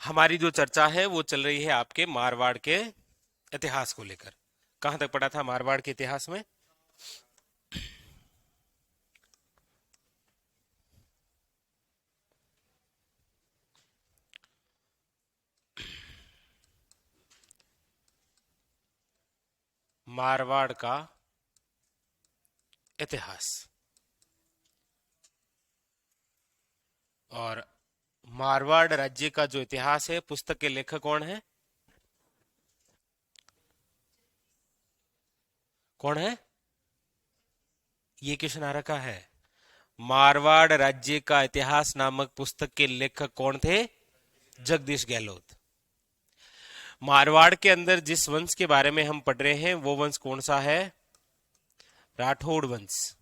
हमारी जो चर्चा है वो चल रही है आपके मारवाड़ के इतिहास को लेकर। कहां तक पढ़ा था मारवाड़ के इतिहास में? मारवाड़ का इतिहास। और मारवाड़ राज्य का जो इतिहास है, पुस्तक के लेखक कौन है? कौन है? ये क्वेश्चन आ रखा है। मारवाड़ राज्य का इतिहास नामक पुस्तक के लेखक कौन थे? जगदीश गहलोत। मारवाड़ के अंदर जिस वंश के बारे में हम पढ़ रहे हैं वो वंश कौन सा है? राठौड़ वंश।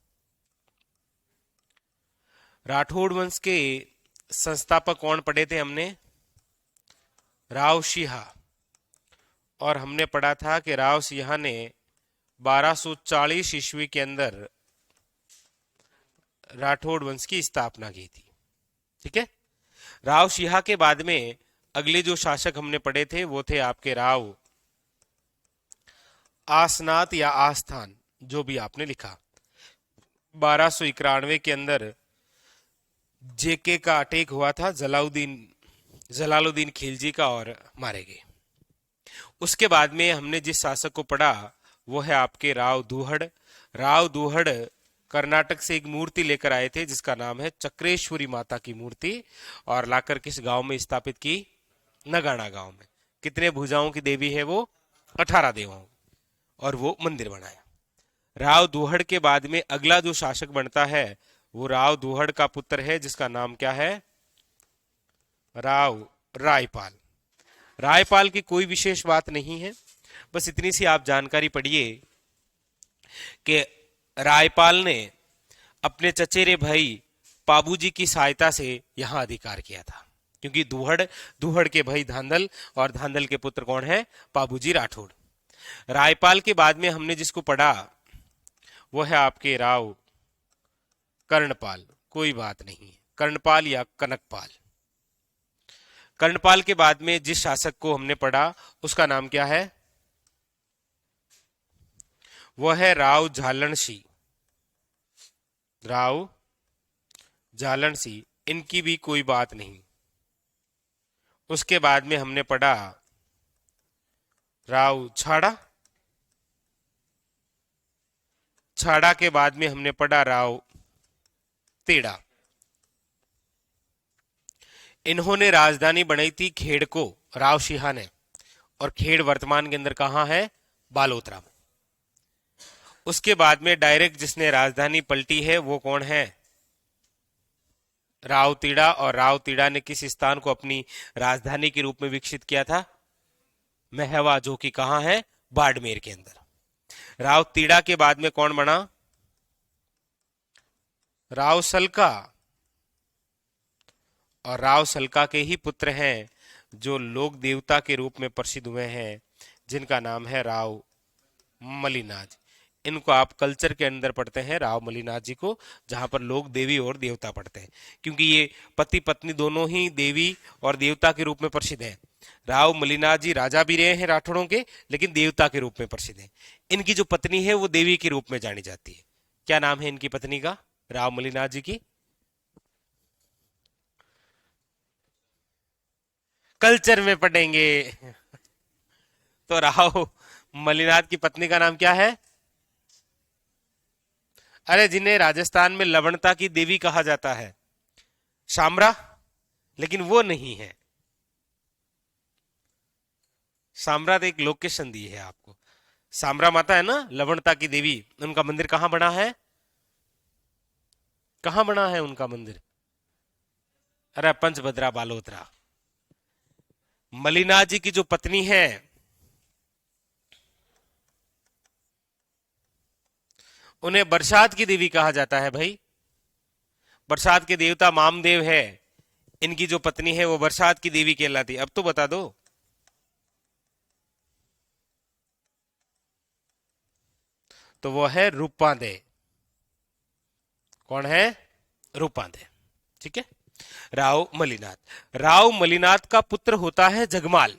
राठौड़ वंश के संस्थापक कौन पढ़े थे हमने? राव सिंह। और हमने पढ़ा था कि राव सिंह ने 1240 ईस्वी के अंदर राठौड़ वंश की स्थापना की थी। ठीक है। राव सिंह के बाद में अगले जो शासक हमने पढ़े थे वो थे आपके राव आसनाथ या आस्थान, जो भी आपने लिखा। 1291 के अंदर जेके का अटैक हुआ था जलालुद्दीन खिलजी का, और मारे गए। उसके बाद में हमने जिस शासक को पढ़ा वो है आपके राव दूहड़। राव दूहड़ कर्नाटक से एक मूर्ति लेकर आए थे जिसका नाम है चक्रेश्वरी माता की मूर्ति, और लाकर किस गांव में स्थापित की? नगाना गांव में। कितने भुजाओं की देवी है वो? 18 देवों। और वो मंदिर बनाया। राव दूहड़ के बाद में अगला जो शासक बनता है वो राव दूहड़ का पुत्र है जिसका नाम क्या है? राव रायपाल। रायपाल की कोई विशेष बात नहीं है, बस इतनी सी आप जानकारी पढ़िए कि रायपाल ने अपने चचेरे भाई पाबूजी की सहायता से यहां अधिकार किया था, क्योंकि दूहड़ के भाई धांधल, और धांधल के पुत्र कौन है? पाबूजी राठौड़। रायपाल के बाद में हमने जिसको पढ़ा वो है आपके राव कर्णपाल। कोई बात नहीं है, कर्णपाल या कनकपाल। कर्णपाल के बाद में जिस शासक को हमने पढ़ा उसका नाम क्या है? वो है राव झालण सिंह। राव झालण सिंह, इनकी भी कोई बात नहीं। उसके बाद में हमने पढ़ा राव छाड़ा। छाड़ा के बाद में हमने पढ़ा राव तेड़ा। इन्होंने राजधानी बनाई थी खेड़ को, राव सिंह ने। और खेड़ वर्तमान के अंदर कहां है? बालोतरा में। उसके बाद में डायरेक्ट जिसने राजधानी पलटी है वो कौन है? राव तीड़ा। और राव तीड़ा ने किस स्थान को अपनी राजधानी के रूप में विकसित किया था? महवा, जो कि कहां है? बाड़मेर के अंदर। राव तीड़ा के बाद में कौन बना? राव सलका। और राव सलका के ही पुत्र हैं जो लोक देवता के रूप में प्रसिद्ध हुए हैं, जिनका नाम है राव मलिनाथ। इनको आप कल्चर के अंदर पढ़ते हैं, राव मलिनाथ जी को, जहां पर लोग देवी और देवता पढ़ते हैं, क्योंकि ये पति पत्नी दोनों ही देवी और देवता के रूप में प्रसिद्ध हैं। राव मलिनाथ जी राजा भी रहे हैं राठौड़ों के, लेकिन देवता के रूप में प्रसिद्ध हैं। इनकी जो पत्नी है वो देवी के रूप में जानी जाती है। क्या नाम है इनकी पत्नी का? राव मलिनाथ जी की? कल्चर में पढ़ेंगे। तो राव मलिनाथ की पत्नी का नाम क्या है? अरे, जिन्हें राजस्थान में लवणता की देवी कहा जाता है, शामरा। लेकिन वो नहीं है। शामरा तो एक लोकेशन दी है आपको। सामरा माता है ना, लवणता की देवी, उनका मंदिर कहां बना है? कहां बना है उनका मंदिर? अरे, पंचभद्रा बालोतरा। मलिनाथ जी की जो पत्नी है उन्हें बरसात की देवी कहा जाता है भाई। बरसात के देवता मामदेव है, इनकी जो पत्नी है वो बरसात की देवी कहलाती। अब तो बता दो। तो वो है रूपांदे। कौन है? रूपांदे। ठीक है। राव मलिनाथ। राव मलिनाथ का पुत्र होता है जगमाल,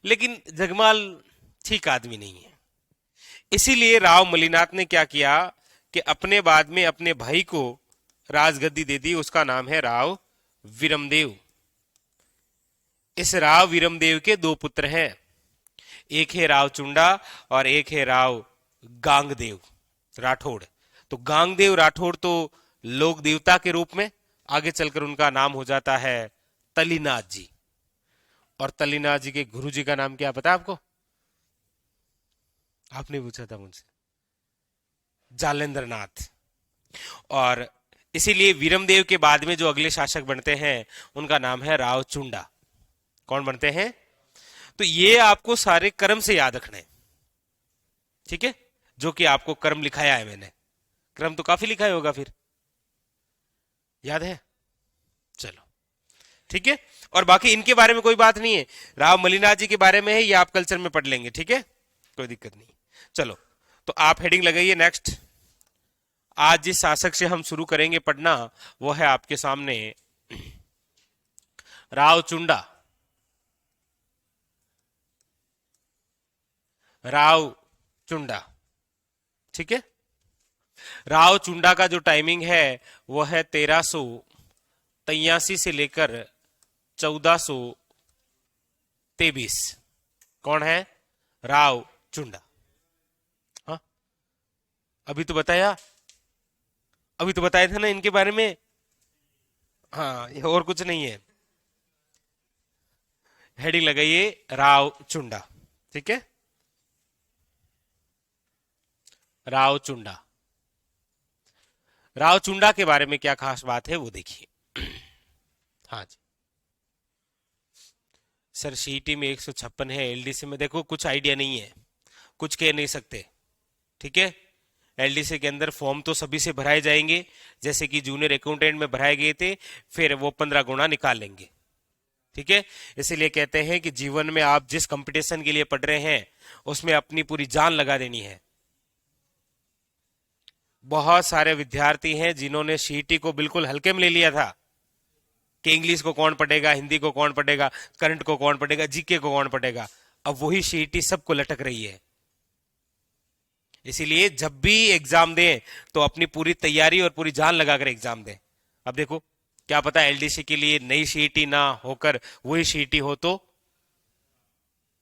लेकिन जगमाल ठीक आदमी नहीं है। इसीलिए राव मलिनाथ ने क्या किया कि अपने बाद में अपने भाई को राजगद्दी दे दी। उसका नाम है राव विरमदेव। इस राव विरमदेव के दो पुत्र हैं, एक है राव चुंडा और एक है राव गांगदेव राठौड़। तो गांगदेव राठौड़ तो लोक देवता के रूप में, आगे चलकर उनका नाम हो जाता है तलीनाथ जी। और तलीनाथ जी के गुरु जी का नाम क्या पता आपको? आपने पूछा था मुझसे, जालेंद्र नाथ। और इसीलिए वीरमदेव के बाद में जो अगले शासक बनते हैं उनका नाम है राव चुंडा। कौन बनते हैं? तो ये आपको सारे कर्म से याद रखने, ठीक है, जो कि आपको कर्म लिखाया है मैंने। क्रम तो काफी लिखा ही होगा, फिर याद है? चलो ठीक है। और बाकी इनके बारे में कोई बात नहीं है, राव मलिनाथ जी के बारे में है, ये आप कल्चर में पढ़ लेंगे, ठीक है, कोई दिक्कत नहीं। चलो, तो आप हेडिंग लगाइए नेक्स्ट। आज जिस शासक से हम शुरू करेंगे पढ़ना वो है आपके सामने राव चुंडा। राव चुंडा, ठीक है। राव चुंडा का जो टाइमिंग है वो है 1383 से लेकर 1423। कौन है? राव चुंडा। हाँ, अभी तो बताया, अभी तो बताया था ना इनके बारे में। हाँ, ये और कुछ नहीं है। हेडिंग लगाइए राव चुंडा, ठीक है। राव चुंडा। राव चुंडा के बारे में क्या खास बात है वो देखिए। हाँ जी सर, सीईटी में 156 है, एलडीसी में देखो कुछ आइडिया नहीं है, कुछ कह नहीं सकते, ठीक है। एलडीसी के अंदर फॉर्म तो सभी से भराए जाएंगे, जैसे कि जूनियर अकाउंटेंट में भराए गए थे, फिर वो 15 गुना निकाल लेंगे, ठीक है। इसीलिए कहते हैं कि जीवन में आप जिस कंपटीशन के लिए पढ़ रहे हैं उसमें अपनी पूरी जान लगा देनी है। बहुत सारे विद्यार्थी हैं जिन्होंने सीईटी को बिल्कुल हल्के में ले लिया था कि इंग्लिश को कौन पढ़ेगा, हिंदी को कौन पढ़ेगा, करंट को कौन पढ़ेगा, जीके को कौन पढ़ेगा। अब वही सीईटी सबको लटक रही है। इसीलिए जब भी एग्जाम दें तो अपनी पूरी तैयारी और पूरी जान लगाकर एग्जाम दें। अब देखो, क्या पता एलडीसी के लिए नई सीईटी ना होकर वही सीईटी हो, तो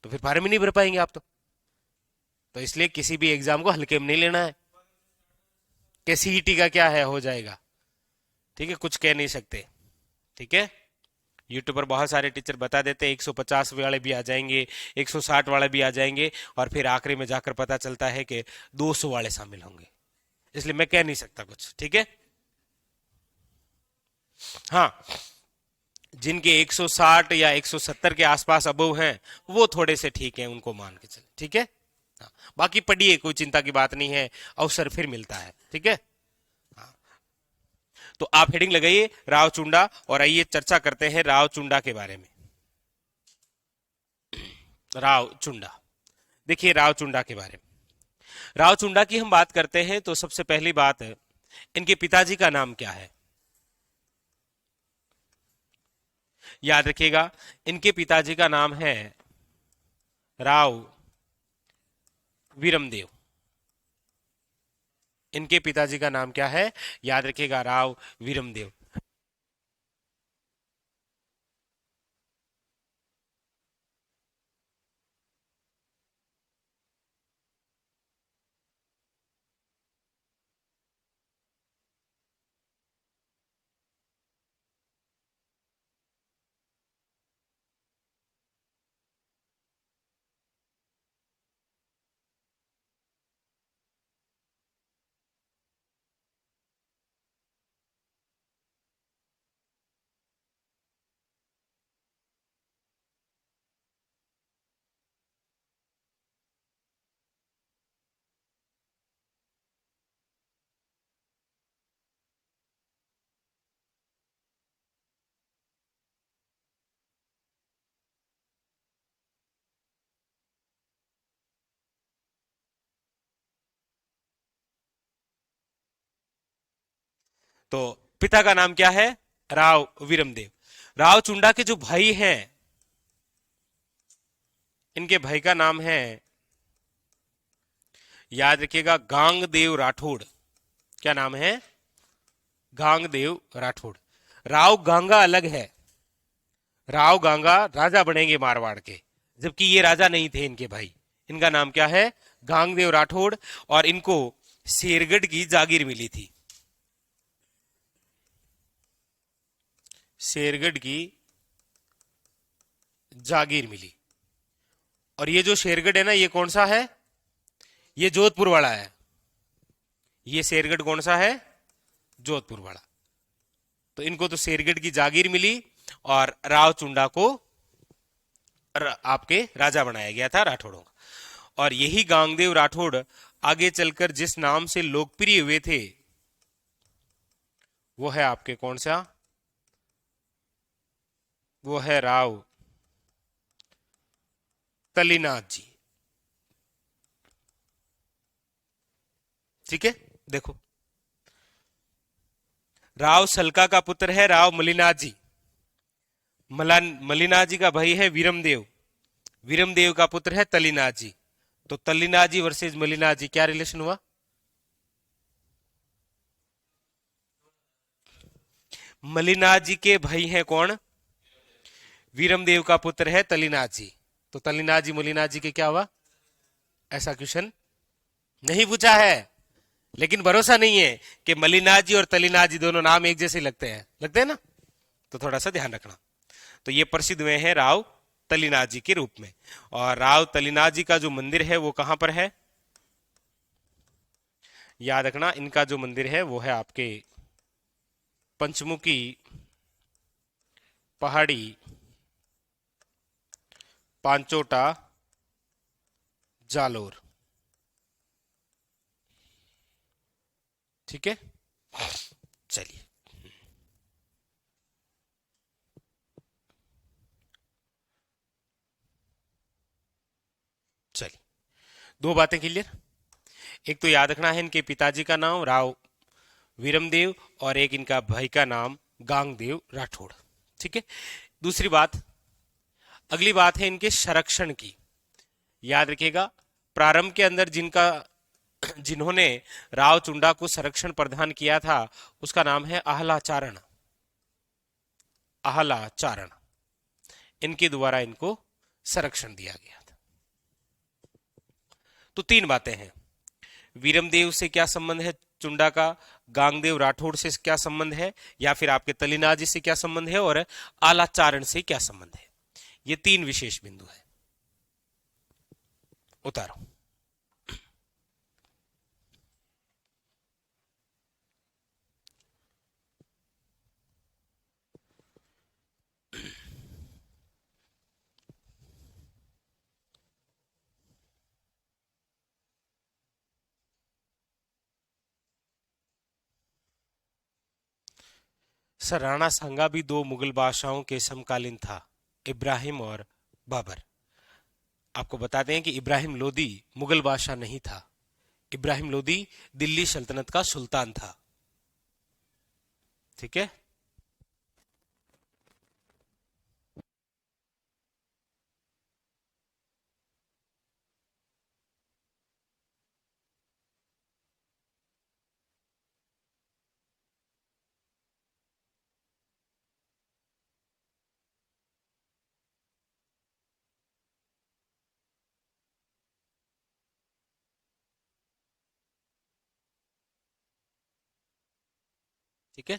फिर फार्म ही नहीं भर पाएंगे आप तो इसलिए किसी भी एग्जाम को हल्के में नहीं लेना है कि सीईटी का क्या है, हो जाएगा, ठीक है, कुछ कह नहीं सकते, ठीक है। यूट्यूब पर बहुत सारे टीचर बता देते हैं 150 वाले भी आ जाएंगे, 160 वाले भी आ जाएंगे, और फिर आखिरी में जाकर पता चलता है कि 200 वाले शामिल होंगे। इसलिए मैं कह नहीं सकता कुछ, ठीक है। हाँ, जिनके 160 या 170 के आसपास अबव हैं वो थोड़े से ठीक हैं, उनको मान के चले, ठीक है। हाँ, बाकी पढ़िए, कोई चिंता की बात नहीं है, अवसर फिर मिलता है, ठीक है। तो आप हेडिंग लगाइए राव चुंडा, और आइए चर्चा करते हैं राव चुंडा के बारे में। राव चुंडा, देखिए राव चुंडा के बारे में। राव चुंडा की हम बात करते हैं तो सबसे पहली बात, इनके पिताजी का नाम क्या है? याद रखिएगा, इनके पिताजी का नाम है राव वीरमदेव। इनके पिताजी का नाम क्या है? याद रखिएगा, राव वीरमदेव। तो पिता का नाम क्या है? राव वीरमदेव। राव चुंडा के जो भाई हैं, इनके भाई का नाम है, याद रखिएगा, गांगदेव राठौड़। क्या नाम है? गांगदेव राठौड़। राव गांगा अलग है। राव गांगा राजा बनेंगे मारवाड़ के, जबकि ये राजा नहीं थे इनके भाई। इनका नाम क्या है? गांगदेव राठौड़। और इनको शेरगढ़ की जागीर मिली थी। शेरगढ़ की जागीर मिली। और ये जो शेरगढ़ है ना, ये कौन सा है? ये जोधपुर वाला है। ये शेरगढ़ कौन सा है? जोधपुर वाला। तो इनको तो शेरगढ़ की जागीर मिली और राव चुंडा को आपके राजा बनाया गया था राठौड़ों का। और यही गांगदेव राठौड़ आगे चलकर जिस नाम से लोकप्रिय हुए थे, वो है आपके कौन सा? वो है राव तलीनाथ जी। ठीक है, देखो, राव सलका का पुत्र है राव मलिनाथ जी। मलिनाथ जी का भाई है वीरमदेव। वीरमदेव का पुत्र है तलीनाथ जी। तो तलीनाथ जी वर्सेस मलिनाथ जी, क्या रिलेशन हुआ? मलिनाथ जी के भाई हैं कौन? वीरमदेव का पुत्र है तलीनाथ जी। तो तलीनाथ जी मलिनाथ जी के क्या हुआ? ऐसा क्वेश्चन नहीं पूछा है, लेकिन भरोसा नहीं है कि मलिनाथ जी और तलीनाथ जी दोनों नाम एक जैसे लगते हैं ना, तो थोड़ा सा ध्यान रखना। तो ये प्रसिद्ध हुए हैं राव तलीनाथ जी के रूप में। और राव तलीनाथ जी का जो मंदिर है वो कहां पर है? याद रखना, इनका जो मंदिर है वो है आपके पंचमुखी पहाड़ी, पांचोटा, जालोर। ठीक है, चलिए। चलिए, दो बातें क्लियर। एक तो याद रखना है इनके पिताजी का नाम राव वीरमदेव और एक इनका भाई का नाम गांगदेव राठौड़। ठीक है। दूसरी बात, अगली बात है इनके संरक्षण की। याद रखिएगा, प्रारंभ के अंदर जिन्होंने राव चुंडा को संरक्षण प्रदान किया था, उसका नाम है आहलाचारण। आहलाचारण, इनके द्वारा इनको संरक्षण दिया गया था। तो तीन बातें हैं, वीरमदेव से क्या संबंध है चुंडा का, गांगदेव राठौड़ से क्या संबंध है, या फिर आपके तलीनाथ जी से क्या संबंध है, और आलाचारण से क्या संबंध है। ये तीन विशेष बिंदु है। उतारो। सर, राणा सांगा भी दो मुगल बादशाहों के समकालीन था, इब्राहिम और बाबर। आपको बताते हैं कि इब्राहिम लोदी मुगल बादशाह नहीं था। इब्राहिम लोदी दिल्ली सल्तनत का सुल्तान था। ठीक है। ठीक है,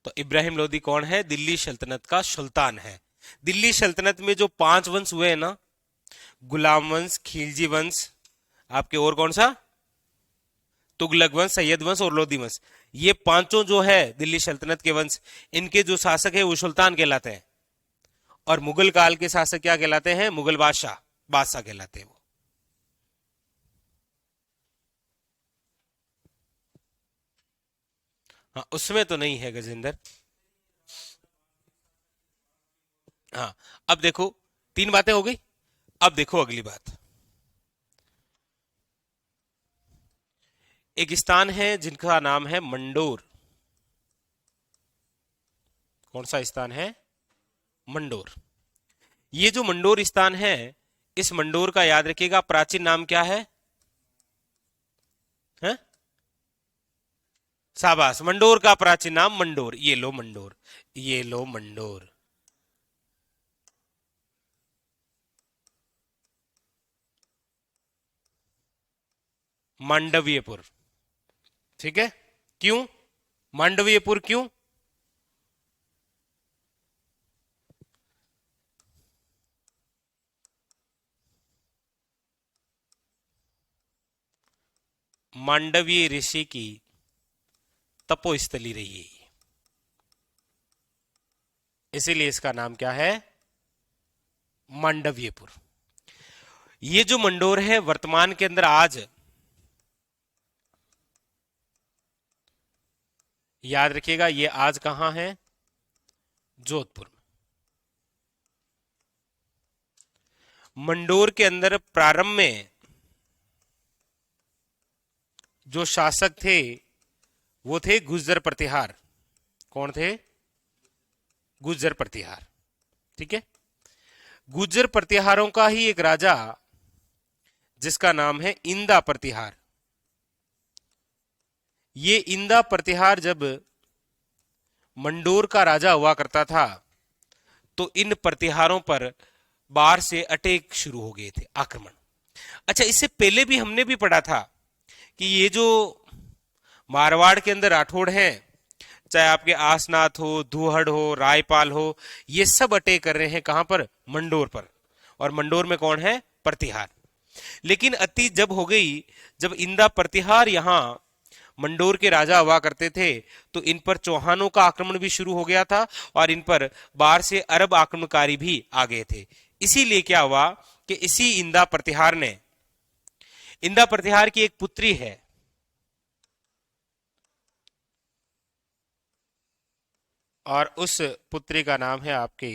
तो इब्राहिम लोदी कौन है? दिल्ली सल्तनत का सुल्तान है। दिल्ली सल्तनत में जो पांच वंश हुए हैं ना, गुलाम वंश, खिलजी वंश, आपके और कौन सा, तुगलक वंश, सैयद वंश और लोदी वंश, ये पांचों जो है दिल्ली सल्तनत के वंश, इनके जो शासक है वो सुल्तान कहलाते हैं। और मुगल काल के शासक क्या कहलाते हैं? मुगल बादशाह, बादशाह कहलाते हैं वो। हाँ, उसमें तो नहीं है गजेंद्र। हाँ, अब देखो, तीन बातें हो गई। अब देखो अगली बात। एक स्थान है जिनका नाम है मंडोर। कौन सा स्थान है? मंडोर। ये जो मंडोर स्थान है, इस मंडोर का याद रखिएगा प्राचीन नाम क्या है? हैं? शाबाश, मंडोर का प्राचीन नाम मंडोर। ये लो मंडोर, ये लो मंडोर। मांडवीयपुर। ठीक है, क्यों मांडवीयपुर? क्यों? मांडवीय ऋषि की तपोस्थली रही है, इसीलिए इसका नाम क्या है? मांडवीयपुर। ये जो मंडोर है वर्तमान के अंदर आज, याद रखिएगा, ये आज कहां है? जोधपुर में। मंडोर के अंदर प्रारंभ में जो शासक थे वो थे गुर्जर प्रतिहार। कौन थे? गुर्जर प्रतिहार। ठीक है, गुर्जर प्रतिहारों का ही एक राजा जिसका नाम है इंदा प्रतिहार। ये इंदा प्रतिहार जब मंडोर का राजा हुआ करता था तो इन प्रतिहारों पर बाहर से अटैक शुरू हो गए थे, आक्रमण। अच्छा, इससे पहले भी हमने भी पढ़ा था कि ये जो मारवाड़ के अंदर राठौड़ हैं, चाहे आपके आसनाथ हो, धुहड़ हो, रायपाल हो, ये सब अटैक कर रहे हैं कहां पर? मंडोर पर। और मंडोर में कौन है? प्रतिहार। लेकिन अति जब हो गई, जब इंदा प्रतिहार यहां मंडोर के राजा हुआ करते थे, तो इन पर चौहानों का आक्रमण भी शुरू हो गया था और इन पर बाहर से अरब आक्रमणकारी भी आ गए थे। इसीलिए क्या हुआ कि इसी इंदा प्रतिहार ने, इंदा प्रतिहार की एक पुत्री है, और उस पुत्री का नाम है आपके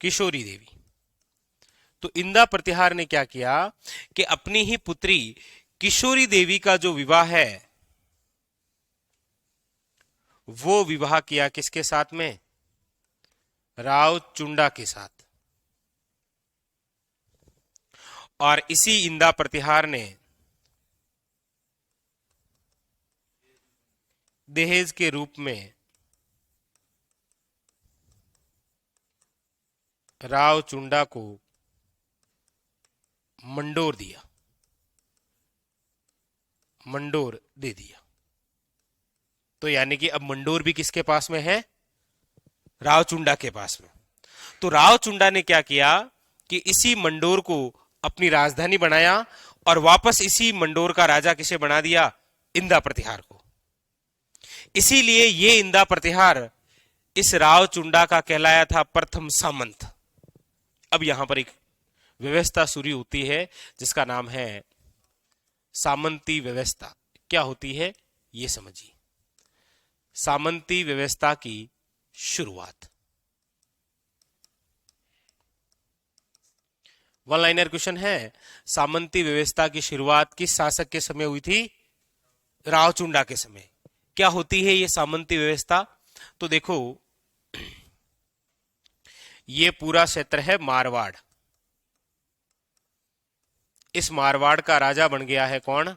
किशोरी देवी। तो इंदा प्रतिहार ने क्या किया कि अपनी ही पुत्री किशोरी देवी का जो विवाह है वो विवाह किया किसके साथ में? राव चुंडा के साथ। और इसी इंदा प्रतिहार ने दहेज के रूप में राव चुंडा को मंडोर दिया, मंडोर दे दिया। तो यानी कि अब मंडोर भी किसके पास में है? राव चुंडा के पास में। तो राव चुंडा ने क्या किया कि इसी मंडोर को अपनी राजधानी बनाया और वापस इसी मंडोर का राजा किसे बना दिया? इंदा प्रतिहार को। इसीलिए ये इंदा प्रतिहार इस राव चुंडा का कहलाया था प्रथम सामंत। अब यहां पर एक व्यवस्था शुरू होती है जिसका नाम है सामंती व्यवस्था। क्या होती है ये समझिए। सामंती व्यवस्था की शुरुआत। वन लाइनर क्वेश्चन है, सामंती व्यवस्था की शुरुआत किस शासक के समय हुई थी? राव चुंडा के समय। क्या होती है ये सामंती व्यवस्था? तो देखो, ये पूरा क्षेत्र है मारवाड़। इस मारवाड़ का राजा बन गया है कौन?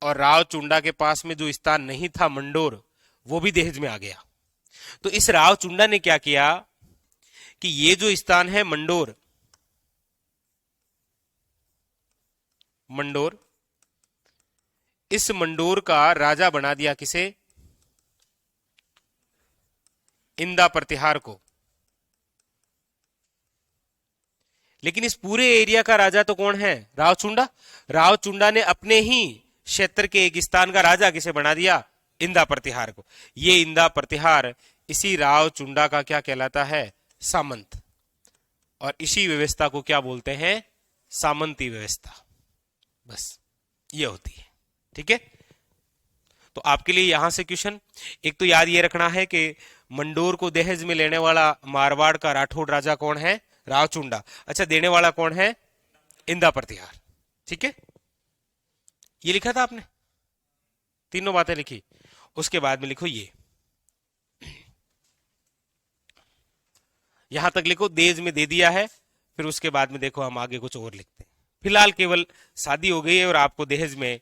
और राव चुंडा के पास में जो स्थान नहीं था मंडोर, वो भी दहेज में आ गया। तो इस राव चुंडा ने क्या किया कि ये जो स्थान है मंडोर, मंडोर, इस मंडोर का राजा बना दिया किसे? इंदा प्रतिहार को। लेकिन इस पूरे एरिया का राजा तो कौन है? राव चुंडा। राव चुंडा ने अपने ही क्षेत्र के एक स्थान का राजा किसे बना दिया? इंदा प्रतिहार को। ये इंदा प्रतिहार इसी राव चुंडा का क्या कहलाता है? सामंत। और इसी व्यवस्था को क्या बोलते हैं? सामंती व्यवस्था। बस ये होती है। ठीक है, तो आपके लिए यहां से क्वेश्चन एक तो याद ये रखना है कि मंडोर को दहेज में लेने वाला मारवाड़ का राठौड़ राजा कौन है? राव चुंडा। अच्छा, देने वाला कौन है? इंदा प्रतिहार। ठीक है, ये लिखा था आपने, तीनों बातें लिखी। उसके बाद में लिखो ये, यहां तक लिखो, देज में दे दिया है। फिर उसके बाद में देखो हम आगे कुछ और लिखते हैं। फिलहाल केवल शादी हो गई है और आपको दहेज में,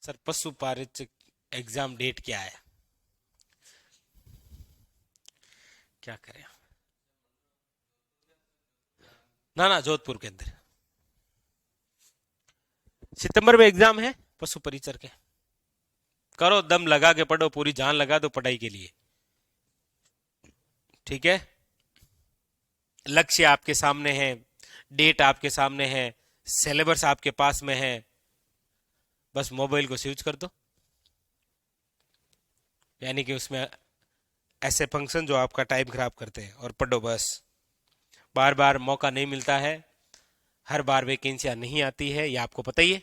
सर पशु पारित एग्जाम डेट क्या है, क्या करें? ना ना, जोधपुर के अंदर सितंबर में एग्जाम है पशु परिचर के। करो, दम लगा के पढ़ो, पूरी जान लगा दो पढ़ाई के लिए। ठीक है, लक्ष्य आपके सामने है, डेट आपके सामने है, सिलेबस आपके पास में है, बस मोबाइल को स्विच कर दो, यानी कि उसमें ऐसे फंक्शन जो आपका टाइम खराब करते हैं, और पढ़ो बस। बार बार मौका नहीं मिलता है, हर बार वैकेंसियां नहीं आती है, ये आपको पता ही है।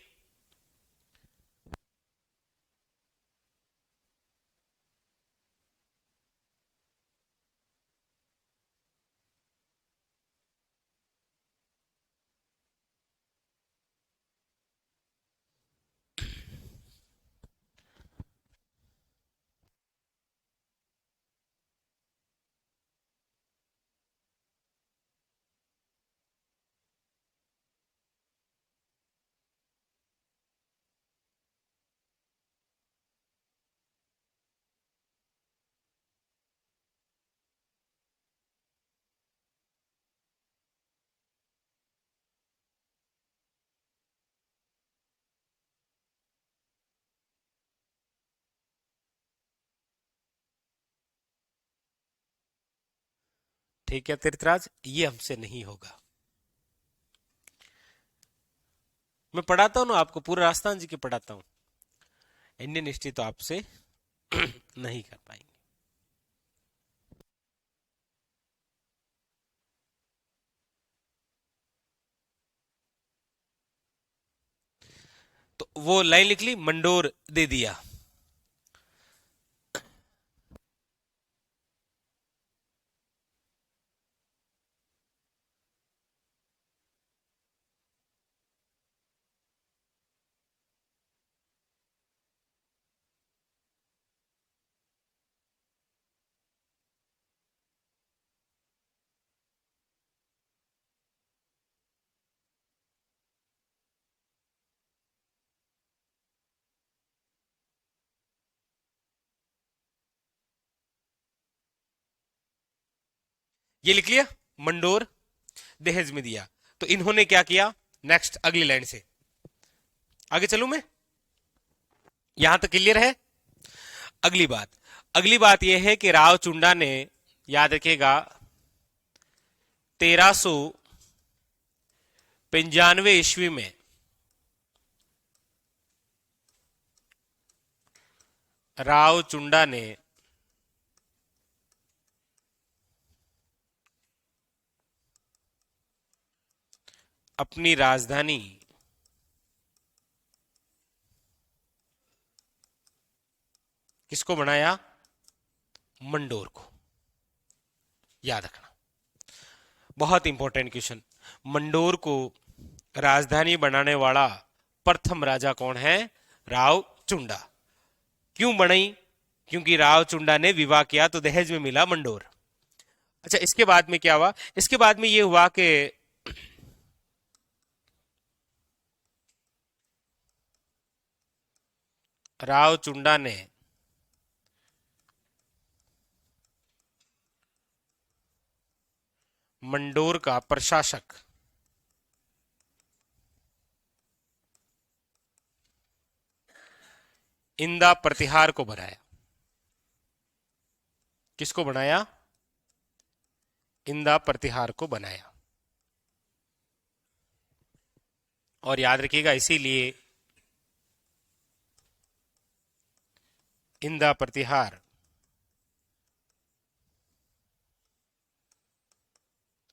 ठीक है तीर्थराज, ये हमसे नहीं होगा। मैं पढ़ाता हूं ना आपको, पूरा राजस्थान जी के पढ़ाता हूं, इंडियन हिस्ट्री तो आपसे नहीं कर पाएंगे। तो वो लाइन लिख ली, मंडोर दे दिया। ये लिख लिया, मंडोर दहेज में दिया। तो इन्होंने क्या किया, नेक्स्ट अगली लाइन से आगे चलूं मैं, यहां तक क्लियर है? अगली बात यह है कि राव चुंडा ने, याद रखिएगा, 1395 ईस्वी में राव चुंडा ने अपनी राजधानी किसको बनाया, मंडोर को। याद रखना, बहुत इंपॉर्टेंट क्वेश्चन। मंडोर को राजधानी बनाने वाला प्रथम राजा कौन है, राव चुंडा। क्यों बनाई, क्योंकि राव चुंडा ने विवाह किया तो दहेज में मिला मंडोर। अच्छा, इसके बाद में क्या हुआ, इसके बाद में ये हुआ कि राव चुंडा ने मंडोर का प्रशासक इंदा प्रतिहार को बनाया। किसको बनाया? इंदा प्रतिहार को बनाया। और याद रखिएगा, इसीलिए इंदा प्रतिहार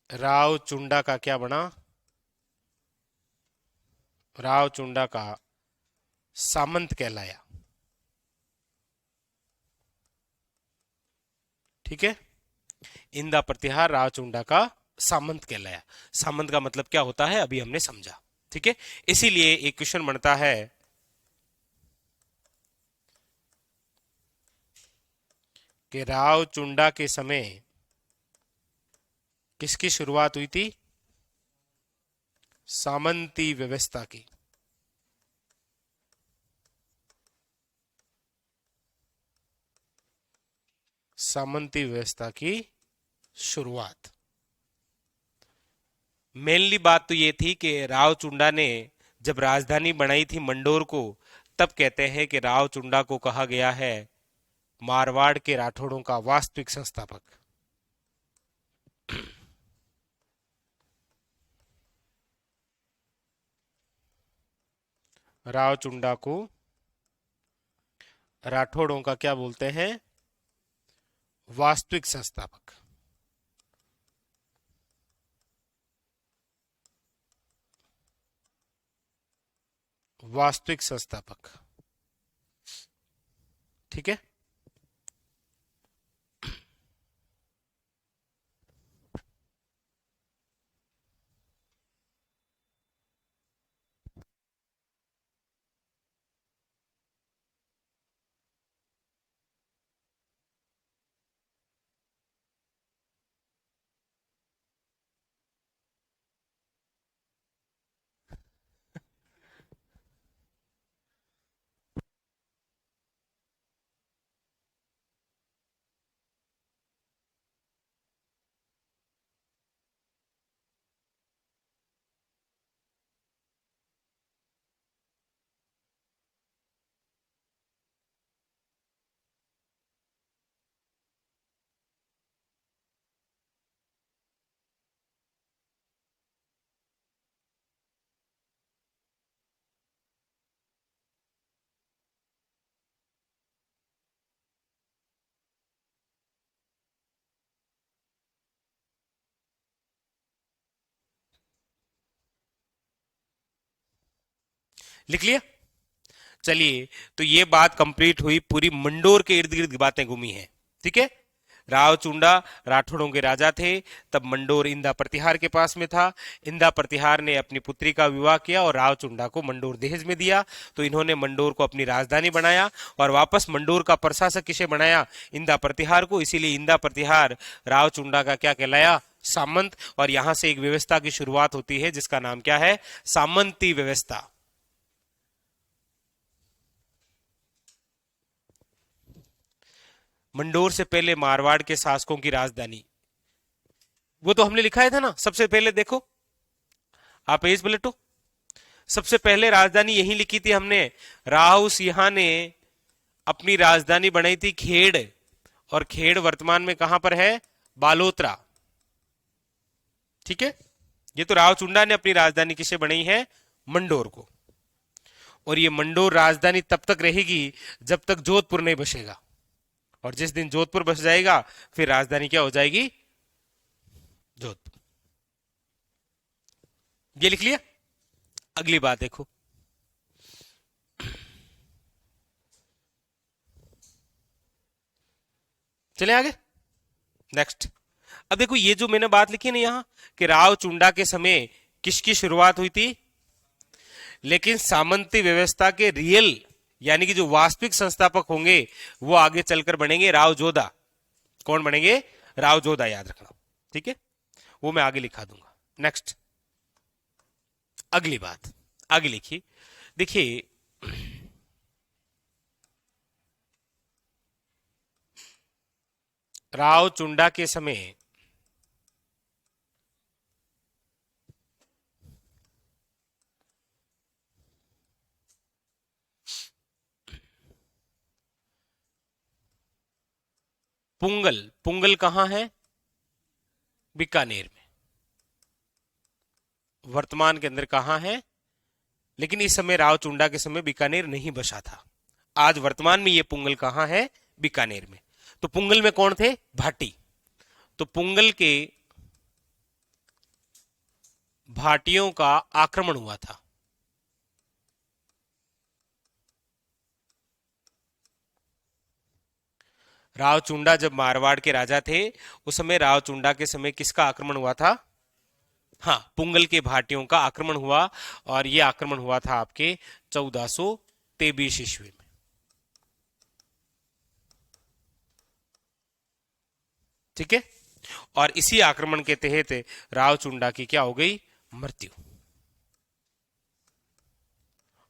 राव चुंडा का क्या बना? राव चुंडा का सामंत कहलाया। ठीक है, इंदा प्रतिहार राव चुंडा का सामंत कहलाया। सामंत का मतलब क्या होता है अभी हमने समझा। ठीक है, इसीलिए एक क्वेश्चन बनता है कि राव चुंडा के समय किसकी शुरुआत हुई थी? सामंती व्यवस्था की। सामंती व्यवस्था की शुरुआत। मेनली बात तो ये थी कि राव चुंडा ने जब राजधानी बनाई थी मंडोर को, तब कहते हैं कि राव चुंडा को कहा गया है मारवाड़ के राठौड़ों का वास्तविक संस्थापक। राव चुंडा को राठौड़ों का क्या बोलते हैं? वास्तविक संस्थापक। वास्तविक संस्थापक। ठीक है, लिख लिया। चलिए, तो ये बात कंप्लीट हुई, पूरी मंडोर के इर्द गिर्द बातें घूमी हैं। ठीक है, राव चुंडा राठौड़ों के राजा थे, तब मंडोर इंदा प्रतिहार के पास में था। इंदा प्रतिहार ने अपनी पुत्री का विवाह किया और राव चुंडा को मंडोर दहेज में दिया, तो इन्होंने मंडोर को अपनी राजधानी बनाया और वापस मंडोर का प्रशासक किसे बनाया? इंदा प्रतिहार को। इसीलिए इंदा प्रतिहार राव चुंडा का क्या कहलाया? सामंत। और यहां से एक व्यवस्था की शुरुआत होती है जिसका नाम क्या है? सामंती व्यवस्था। मंडोर से पहले मारवाड़ के शासकों की राजधानी, वो तो हमने लिखा था ना। सबसे पहले देखो, आप पेज पलटो, सबसे पहले राजधानी यही लिखी थी हमने। राव सिंहा ने अपनी राजधानी बनाई थी खेड़, और खेड़ वर्तमान में कहां पर है? बालोतरा। ठीक है, ये तो राव चुंडा ने अपनी राजधानी किसे बनाई है? मंडोर को। और ये मंडोर राजधानी तब तक रहेगी जब तक जोधपुर नहीं बसेगा, और जिस दिन जोधपुर बस जाएगा फिर राजधानी क्या हो जाएगी? जोधपुर। ये लिख लिया। अगली बात देखो, चले आगे। नेक्स्ट, अब देखो ये जो मैंने बात लिखी ना यहां कि राव चुंडा के समय किसकी शुरुआत हुई थी, लेकिन सामंती व्यवस्था के रियल यानी कि जो वास्तविक संस्थापक होंगे वो आगे चलकर बनेंगे राव जोधा। कौन बनेंगे? राव जोधा, याद रखना। ठीक है, वो मैं आगे लिखा दूंगा। नेक्स्ट, अगली बात आगे लिखिए। देखिए, राव चुंडा के समय पुंगल, पुंगल कहां है? बीकानेर में। वर्तमान के अंदर कहां है? लेकिन इस समय राव चुंडा के समय बीकानेर नहीं बसा था। आज वर्तमान में ये पुंगल कहां है? बीकानेर में। तो पुंगल में कौन थे? भाटी। तो पुंगल के भाटियों का आक्रमण हुआ था। राव चुंडा जब मारवाड़ के राजा थे उस समय राव चुंडा के समय किसका आक्रमण हुआ था? हाँ, पुंगल के भाटियों का आक्रमण हुआ। और यह आक्रमण हुआ था आपके 1423 ईस्वी में। ठीक है। और इसी आक्रमण के तहत राव चुंडा की क्या हो गई? मृत्यु।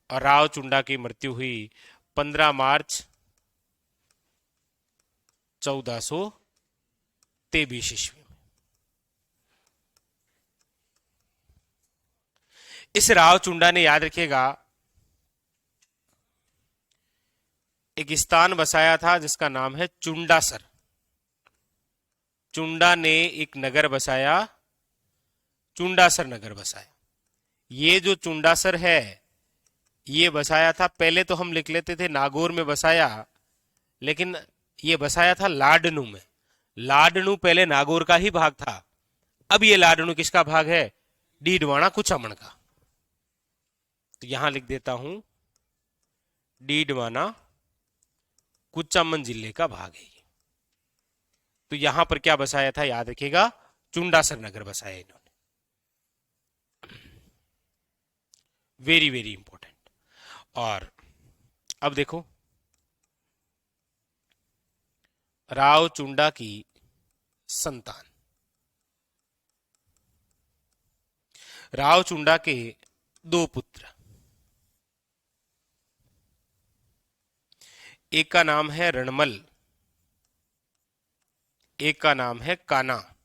और राव चुंडा की मृत्यु हुई 15 मार्च 1423 ईस्वी में। इस राव चुंडा ने, याद रखिएगा, एक स्थान बसाया था जिसका नाम है चुंडासर। चुंडा ने एक नगर बसाया, चुंडासर नगर बसाया। ये जो चुंडासर है ये बसाया था, पहले तो हम लिख लेते थे नागौर में बसाया, लेकिन ये बसाया था लाडनू में। लाडनू पहले नागौर का ही भाग था। अब ये लाडनू किसका भाग है? डीडवाना कुचामन का। तो यहां लिख देता हूं डीडवाना कुचामन जिले का भाग है ये। तो यहां पर क्या बसाया था? याद रखिएगा, चुंडासर नगर बसाया इन्होंने। Very very important. और अब देखो, राव चुंडा की संतान, राव चुंडा के दो पुत्र। एक का नाम है रणमल, एक का नाम है काना।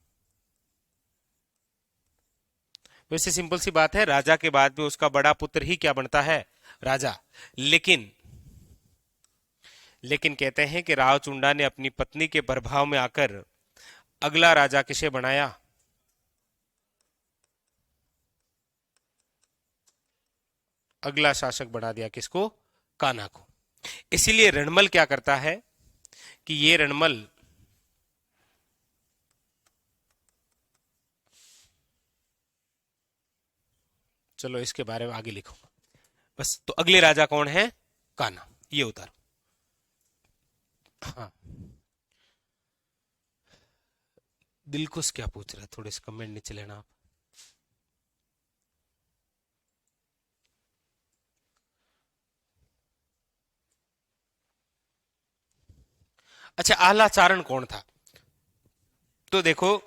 वैसे सिंपल सी बात है, राजा के बाद में उसका बड़ा पुत्र ही क्या बनता है? राजा। लेकिन लेकिन कहते हैं कि राव चुंडा ने अपनी पत्नी के प्रभाव में आकर अगला राजा किसे बनाया? अगला शासक बना दिया किसको? कान्हा को। इसीलिए रणमल क्या करता है कि ये रणमल चलो इसके बारे में आगे लिखूंगा। बस, तो अगले राजा कौन है? कान्हा। ये उतारो। हाँ, दिलकुश क्या पूछ रहा है? थोड़े से कमेंट नीचे लेना आप। अच्छा, आह्ला चारण कौन था? तो देखो,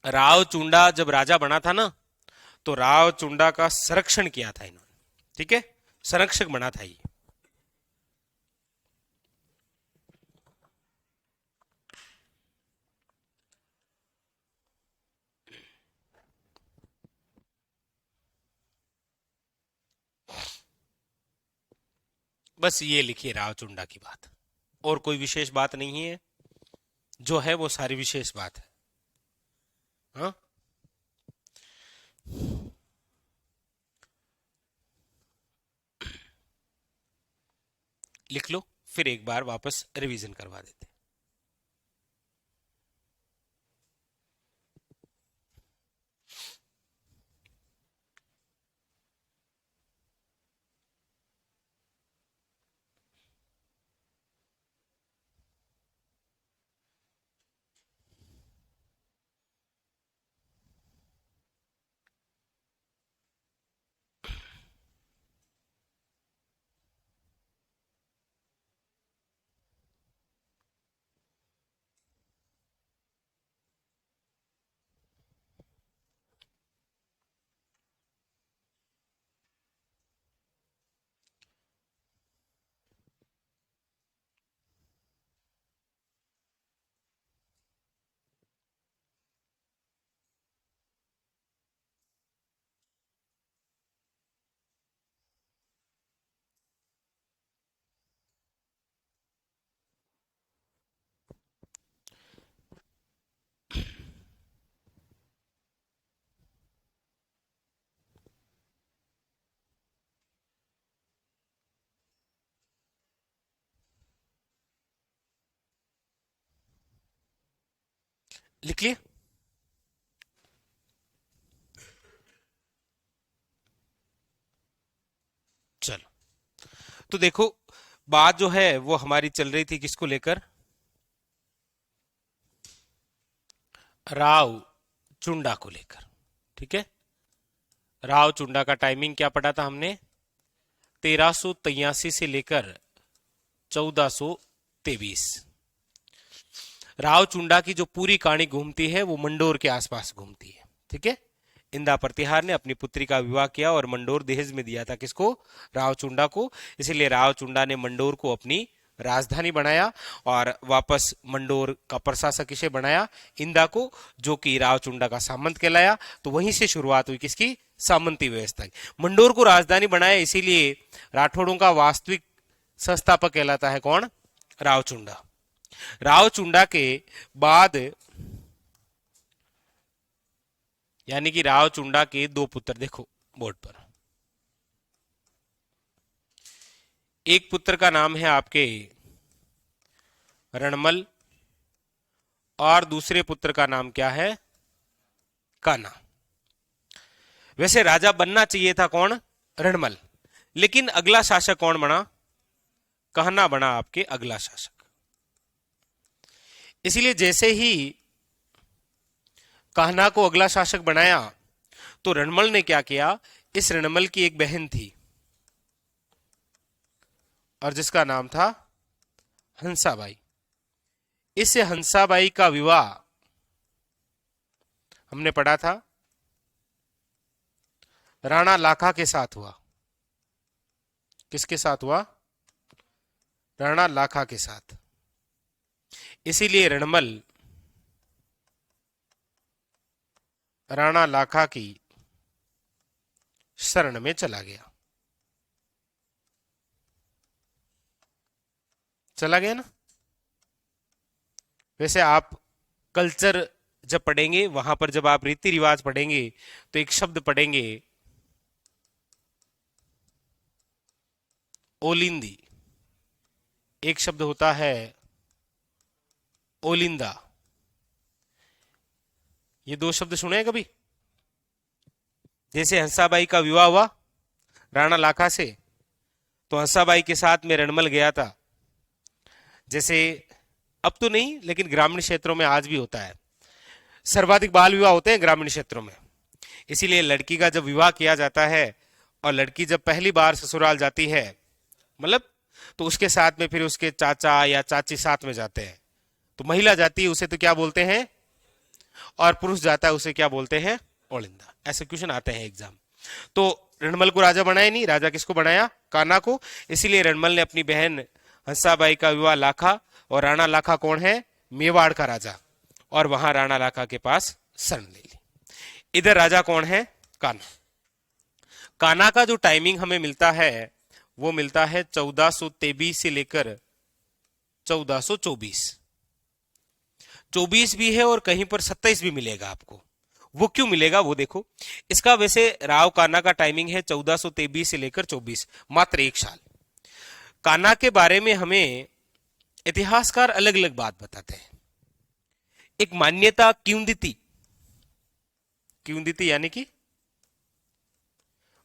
राव चुंडा जब राजा बना था ना, तो राव चुंडा का संरक्षण किया था इन्होंने। ठीक है, संरक्षक बना था ये। बस ये लिखिए राव चुंडा की बात, और कोई विशेष बात नहीं है। जो है वो सारी विशेष बात है। हाँ, लिख लो, फिर एक बार वापस रिवीजन करवा देते। लिख लिए? चलो, तो देखो, बात जो है वो हमारी चल रही थी किसको लेकर? राव चुंडा को लेकर। ठीक है, राव चुंडा का टाइमिंग क्या पढ़ा था हमने? 1383 से लेकर 1423। राव चुंडा की जो पूरी कहानी घूमती है वो मंडोर के आसपास घूमती है। ठीक है, इंदा प्रतिहार ने अपनी पुत्री का विवाह किया और मंडोर दहेज में दिया था किसको? राव चुंडा को। इसीलिए राव चुंडा ने मंडोर को अपनी राजधानी बनाया और वापस मंडोर का प्रशासक किसे बनाया? इंदा को, जो कि राव चुंडा का सामंत कहलाया। तो वहीं से शुरुआत हुई किसकी? सामंती व्यवस्था की। मंडोर को राजधानी बनाया, इसीलिए राठौड़ों का वास्तविक संस्थापक कहलाता है कौन? राव चुंडा। राव चुंडा के बाद यानी कि राव चुंडा के दो पुत्र, देखो बोर्ड पर, एक पुत्र का नाम है आपके रणमल और दूसरे पुत्र का नाम क्या है? कान्हा। वैसे राजा बनना चाहिए था कौन? रणमल, लेकिन अगला शासक कौन बना? कान्हा बना आपके अगला शासक। इसीलिए जैसे ही कान्हा को अगला शासक बनाया तो रणमल ने क्या किया? इस रणमल की एक बहन थी और जिसका नाम था हंसाबाई। इस हंसाबाई का विवाह हमने पढ़ा था राणा लाखा के साथ हुआ। किसके साथ हुआ? राणा लाखा के साथ। इसीलिए रणमल राणा लाखा की शरण में चला गया। चला गया ना? वैसे आप कल्चर जब पढ़ेंगे, वहां पर जब आप रीति रिवाज पढ़ेंगे तो एक शब्द पढ़ेंगे ओलिंदी, एक शब्द होता है ओलिंदा। ये दो शब्द सुने हैं कभी? जैसे हंसाबाई का विवाह हुआ राणा लाखा से, तो हंसाबाई के साथ में रणमल गया था। जैसे अब तो नहीं, लेकिन ग्रामीण क्षेत्रों में आज भी होता है, सर्वाधिक बाल विवाह होते हैं ग्रामीण क्षेत्रों में। इसीलिए लड़की का जब विवाह किया जाता है और लड़की जब पहली बार ससुराल जाती है, मतलब, तो उसके साथ में फिर उसके चाचा या चाची साथ में जाते हैं। तो महिला जाती है उसे तो क्या बोलते हैं? और पुरुष जाता है उसे क्या बोलते हैं? ओलिंदा। ऐसे क्वेश्चन आते हैं एग्जाम। तो रणमल को राजा बनाया नहीं, राजा किसको बनाया? कान्हा को। इसीलिए रणमल ने अपनी बहन हंसाबाई का विवाह लाखा, और राणा लाखा कौन है? मेवाड़ का राजा, और वहां राणा लाखा के पास शरण ले ली। इधर राजा कौन है? कान्हा। कान्हा का जो टाइमिंग हमें मिलता है वो मिलता है 1423 से लेकर 1424। 24 भी है और कहीं पर 27 भी मिलेगा आपको। वो क्यों मिलेगा वो देखो। इसका वैसे राव कान्हा का टाइमिंग है 1423 से लेकर 24, मात्र एक साल। कान्हा के बारे में हमें इतिहासकार अलग अलग बात बताते हैं। एक मान्यता किंवदंती, किंवदंती यानी कि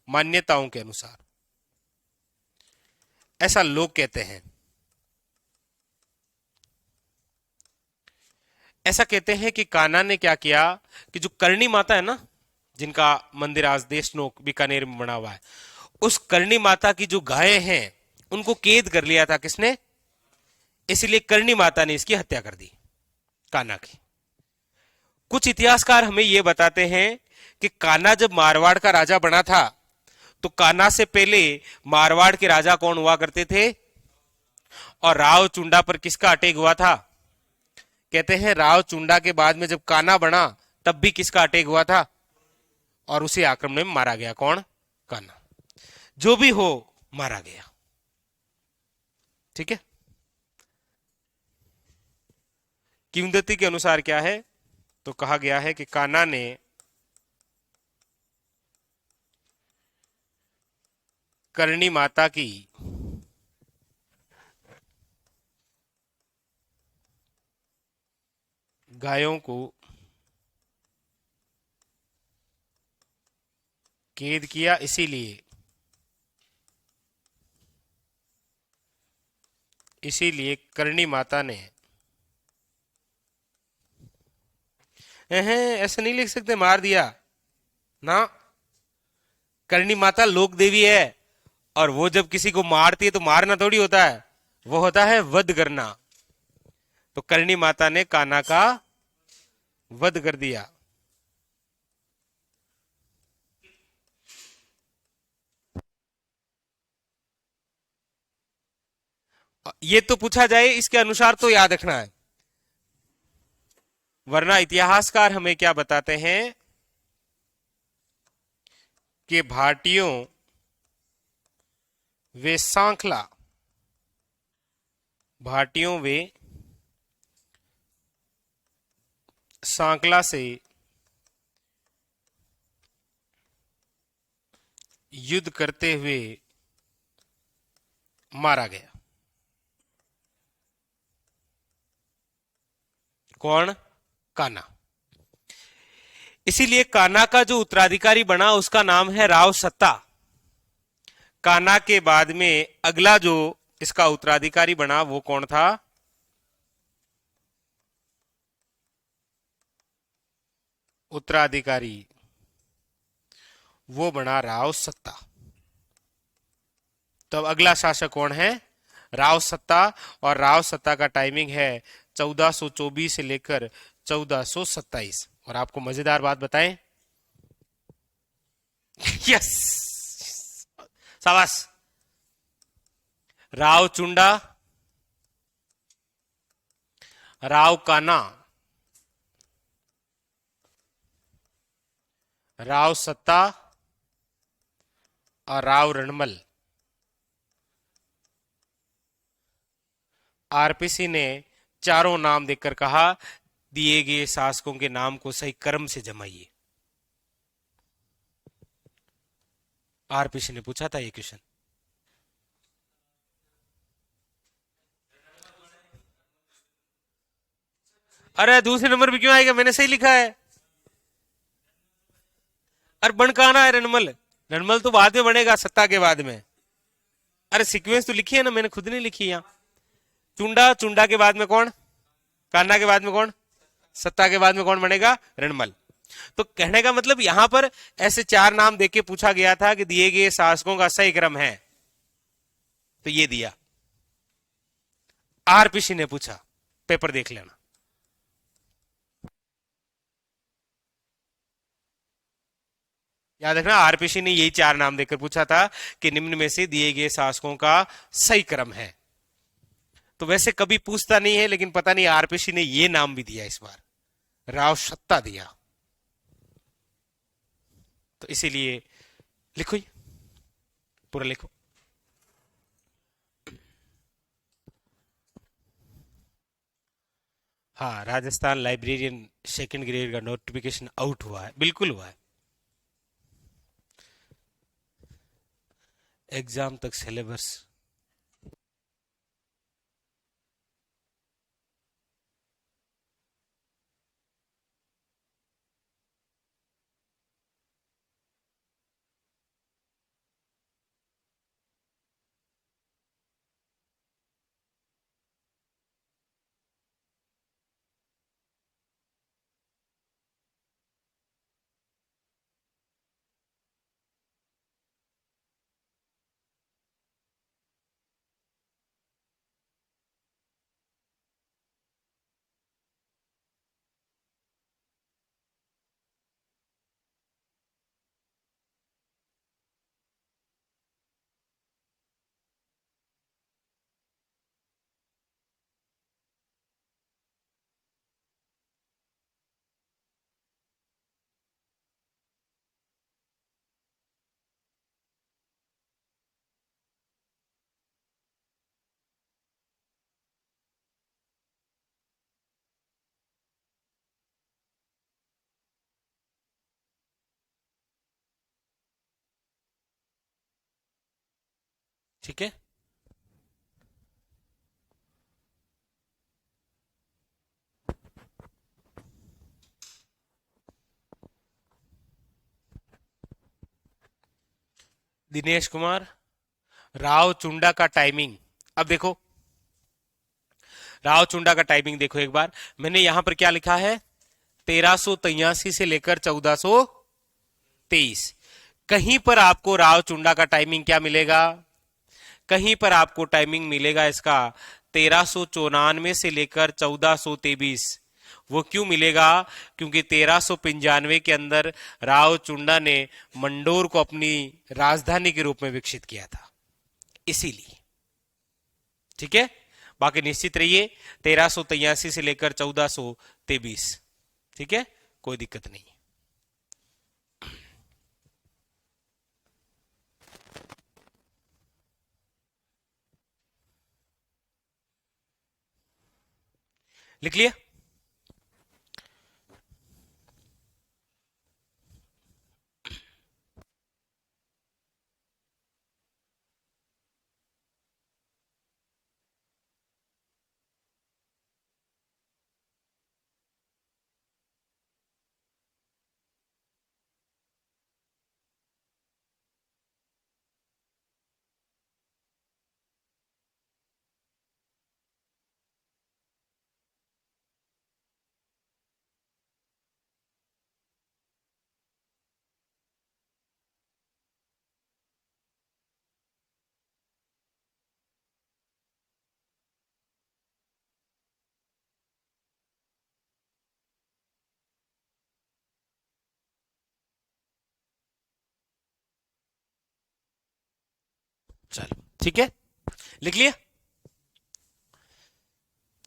मान्यताओं के अनुसार ऐसा लोग कहते हैं, ऐसा कहते हैं कि कान्हा ने क्या किया कि जो करणी माता है ना, जिनका मंदिर आज देशनोक बीकानेर में बना हुआ है, उस करणी माता की जो गायें हैं उनको कैद कर लिया था। किसने? इसलिए करणी माता ने इसकी हत्या कर दी, कान्हा की। कुछ इतिहासकार हमें यह बताते हैं कि कान्हा जब मारवाड़ का राजा बना था तो कान्हा से पहले मारवाड़ के राजा कौन हुआ करते थे? और राव चुंडा पर किसका अटैक हुआ था? कहते हैं राव चुंडा के बाद में जब कान्हा बना तब भी किसका अटैक हुआ था? और उसी आक्रमण में मारा गया। कौन? कान्हा। जो भी हो, मारा गया। ठीक है। किंवदंती के अनुसार क्या है? तो कहा गया है कि कान्हा ने करणी माता की गायों को कैद किया इसीलिए, इसीलिए करणी माता ने, ऐसे नहीं लिख सकते मार दिया ना। करणी माता लोक देवी है, और वो जब किसी को मारती है तो मारना थोड़ी होता है, वो होता है वध करना। तो करणी माता ने कान्हा का वध कर दिया। ये तो पूछा जाए इसके अनुसार तो याद रखना है, वरना इतिहासकार हमें क्या बताते हैं कि भारतीयों वे सांखला, भारतीयों वे सांकला से युद्ध करते हुए मारा गया। कौन? कान्हा। इसीलिए कान्हा का जो उत्तराधिकारी बना उसका नाम है राव सत्ता। कान्हा के बाद में अगला जो इसका उत्तराधिकारी बना वो कौन था? उत्तराधिकारी वो बना राव सत्ता। तो अब अगला शासक कौन है? राव सत्ता। और राव सत्ता का टाइमिंग है 1424 से लेकर 1427। और आपको मजेदार बात बताएं, यस, शाबाश। राव चुंडा, राव कान्हा, राव सत्ता और राव रणमल। आरपीसी ने चारों नाम देखकर कहा दिए गए शासकों के नाम को सही क्रम से जमाइए। आरपीसी ने पूछा था ये क्वेश्चन। अरे दूसरे नंबर पे क्यों आएगा, मैंने सही लिखा है। अरे बन कहा ना है रणमल, रणमल तो बाद में बनेगा सत्ता के बाद में। अरे सीक्वेंस तो लिखी है ना, मैंने खुद नहीं लिखी यहाँ। चुंडा, चुंडा के बाद में कौन? कान्हा के बाद में कौन? सत्ता के बाद में कौन बनेगा? रणमल। तो कहने का मतलब यहां पर ऐसे चार नाम देके पूछा गया था कि दिए गए शासकों का सही क्रम है, तो ये दिया। आरपीसी ने पूछा, पेपर देख लेना। याद रखना, आरपीसी ने यही चार नाम देकर पूछा था कि निम्न में से दिए गए शासकों का सही क्रम है। तो वैसे कभी पूछता नहीं है, लेकिन पता नहीं आरपीसी ने ये नाम भी दिया इस बार, राव सत्ता दिया। तो इसीलिए लिखो ही, पूरा लिखो। हाँ, राजस्थान लाइब्रेरियन सेकंड ग्रेड का नोटिफिकेशन आउट हुआ है, बिल्कुल हुआ है। एग्जाम तक सिलेबस। ठीक है। दिनेश कुमार। राव चुंडा का टाइमिंग, अब देखो राव चुंडा का टाइमिंग देखो एक बार, मैंने यहां पर क्या लिखा है, 1383 से लेकर 1423। कहीं पर आपको राव चुंडा का टाइमिंग क्या मिलेगा, कहीं पर आपको टाइमिंग मिलेगा इसका 1394 से लेकर 1423। वो क्यों मिलेगा, क्योंकि 1395 के अंदर राव चुंडा ने मंडोर को अपनी राजधानी के रूप में विकसित किया था, इसीलिए। ठीक है, बाकी निश्चित रहिए 1383 से लेकर 1423। ठीक है, कोई दिक्कत नहीं। लिख लिया। चलो ठीक है, लिख लिया।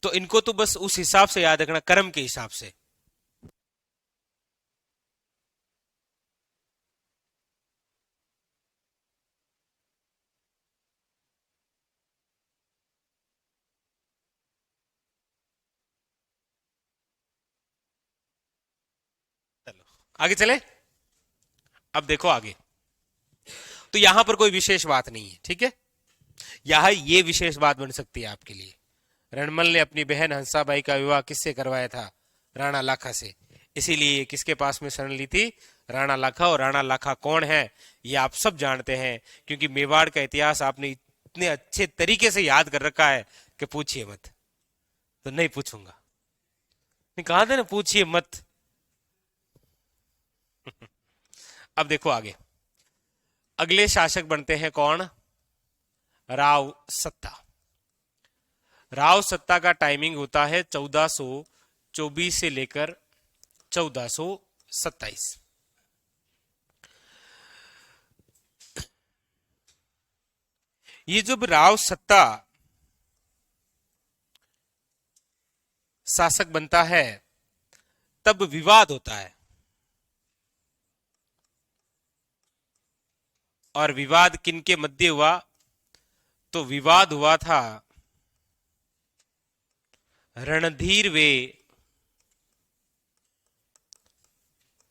तो इनको तो बस उस हिसाब से याद रखना, कर्म के हिसाब से। चलो आगे चले, अब देखो आगे। तो यहां पर कोई विशेष बात नहीं है, ठीक है। यहां ये विशेष बात बन सकती है आपके लिए, रणमल ने अपनी बहन हंसाबाई का विवाह किससे करवाया था, राणा लाखा से। इसीलिए ये किसके पास में शरण ली थी, राणा लाखा। और राणा लाखा कौन है ये आप सब जानते हैं, क्योंकि मेवाड़ का इतिहास आपने इतने अच्छे तरीके से याद कर रखा है कि पूछिए मत। तो नहीं पूछूंगा, नहीं कहा था ना, पूछिए मत। अब देखो आगे, अगले शासक बनते हैं कौन, राव सत्ता। राव सत्ता का टाइमिंग होता है 1424 से लेकर 1427। ये जब राव सत्ता शासक बनता है तब विवाद होता है, और विवाद किनके मध्य हुआ, तो विवाद हुआ था रणधीर वे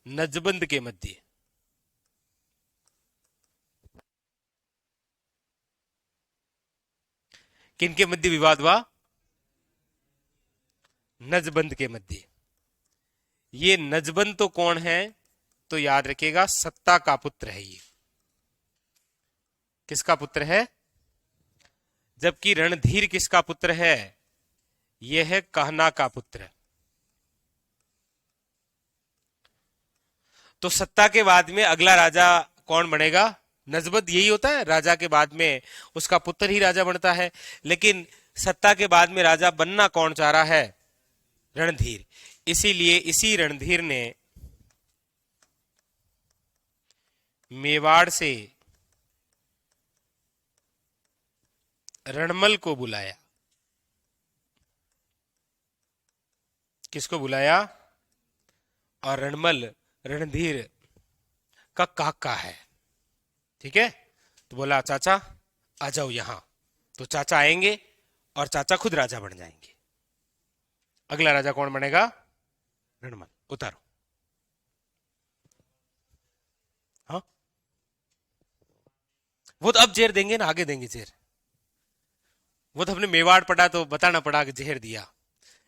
नजबंद के मध्य। किनके मध्य विवाद हुआ, नजबंद के मध्य। ये नजबंद तो कौन है, तो याद रखिएगा सत्ता का पुत्र है ये। किसका पुत्र है, जबकि रणधीर किसका पुत्र है, यह है कहना का पुत्र। तो सत्ता के बाद में अगला राजा कौन बनेगा, नजबत। यही होता है, राजा के बाद में उसका पुत्र ही राजा बनता है। लेकिन सत्ता के बाद में राजा बनना कौन चाह रहा है, रणधीर। इसीलिए इसी रणधीर ने मेवाड़ से रणमल को बुलाया। किसको बुलाया, और रणमल रणधीर का काका है, ठीक है। तो बोला चाचा आ जाओ यहां। तो चाचा आएंगे और चाचा खुद राजा बन जाएंगे। अगला राजा कौन बनेगा, रणमल। उतारो। हाँ, वो तो अब जेर देंगे ना, आगे देंगे जेर। वो तो अपने मेवाड़ पड़ा तो बताना पड़ा कि जहर दिया,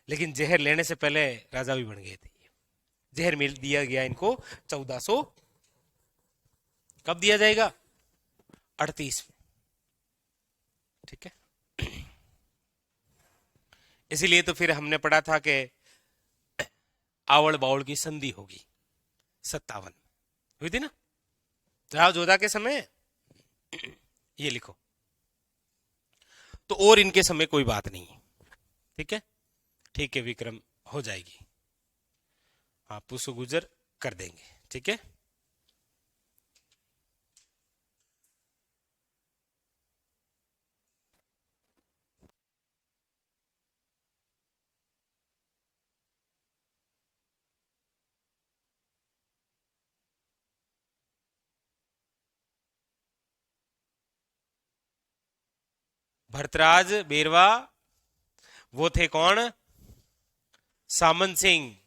लेकिन जहर लेने से पहले राजा भी बन गए थे। जहर मिल दिया गया इनको 1400, कब दिया जाएगा, 38 में। ठीक है, इसीलिए तो फिर हमने पढ़ा था कि आवड़ बावड़ की संधि होगी 57 हुई थी ना, राव जोधा के समय। ये लिखो, तो और इनके समय कोई बात नहीं है। ठीक है, ठीक है, विक्रम हो जाएगी, आप उसको गुजर कर देंगे। ठीक है, भरतराज बेरवा वो थे कौन? सामंत सिंह,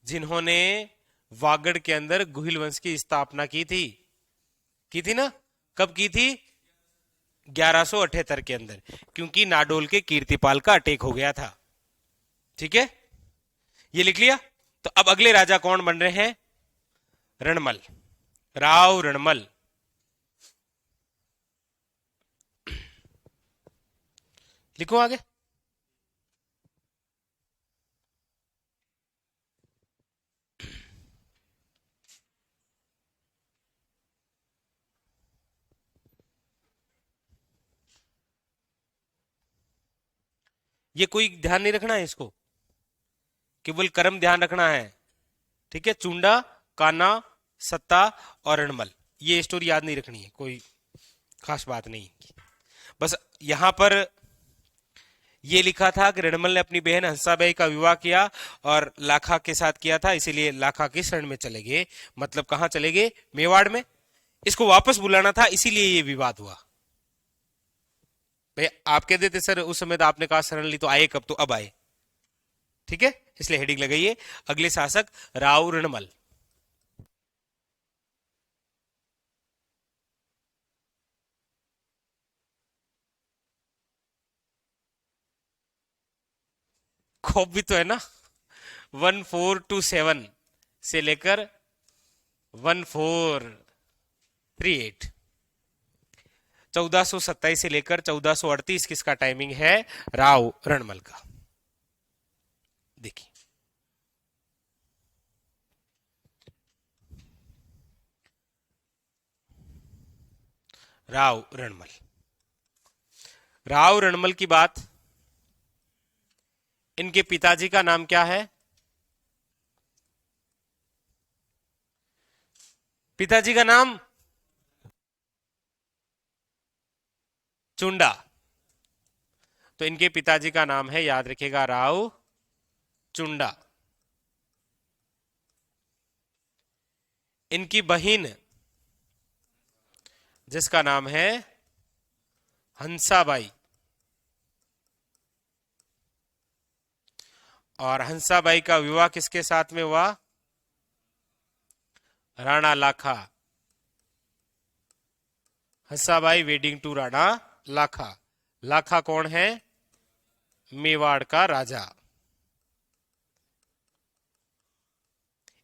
जिन्होंने वागड़ के अंदर गुहिल वंश की स्थापना की थी ना। कब की थी? 1178 के अंदर, क्योंकि नाडोल के कीर्तिपाल का अटैक हो गया था। ठीक है, ये लिख लिया। तो अब अगले राजा कौन बन रहे हैं? रणमल, राव रणमल। लिखो आगे। ये कोई ध्यान नहीं रखना है इसको, केवल कर्म ध्यान रखना है। ठीक है, चुंडा, काना, सत्ता और रणमल, ये स्टोरी याद नहीं रखनी है, कोई खास बात नहीं। बस यहां पर ये लिखा था कि रणमल ने अपनी बहन हंसाबाई का विवाह किया और लाखा के साथ किया था, इसीलिए लाखा की शरण में चले गए। मतलब कहां चले गए? मेवाड़ में। इसको वापस बुलाना था, इसीलिए ये विवाद हुआ। भाई आप कह देते सर उस समय तो आपने कहा शरण ली, तो आए कब? तो अब आए। ठीक है, इसलिए हेडिंग लगाइए, अगले शासक राव रणमल। खौफ भी तो है ना, 1427 से लेकर 1438, 1427 से लेकर 1438 किसका टाइमिंग है? राव रणमल का। देखिए, राव रणमल, राव रणमल की बात, इनके पिताजी का नाम क्या है? पिताजी का नाम चुंडा। तो इनके पिताजी का नाम है, याद रखिएगा, राव चुंडा। इनकी बहन जिसका नाम है हंसाबाई, और हंसाबाई का विवाह किसके साथ में हुआ? राणा लाखा। हंसाबाई वेडिंग टू राणा लाखा। लाखा कौन है? मेवाड़ का राजा।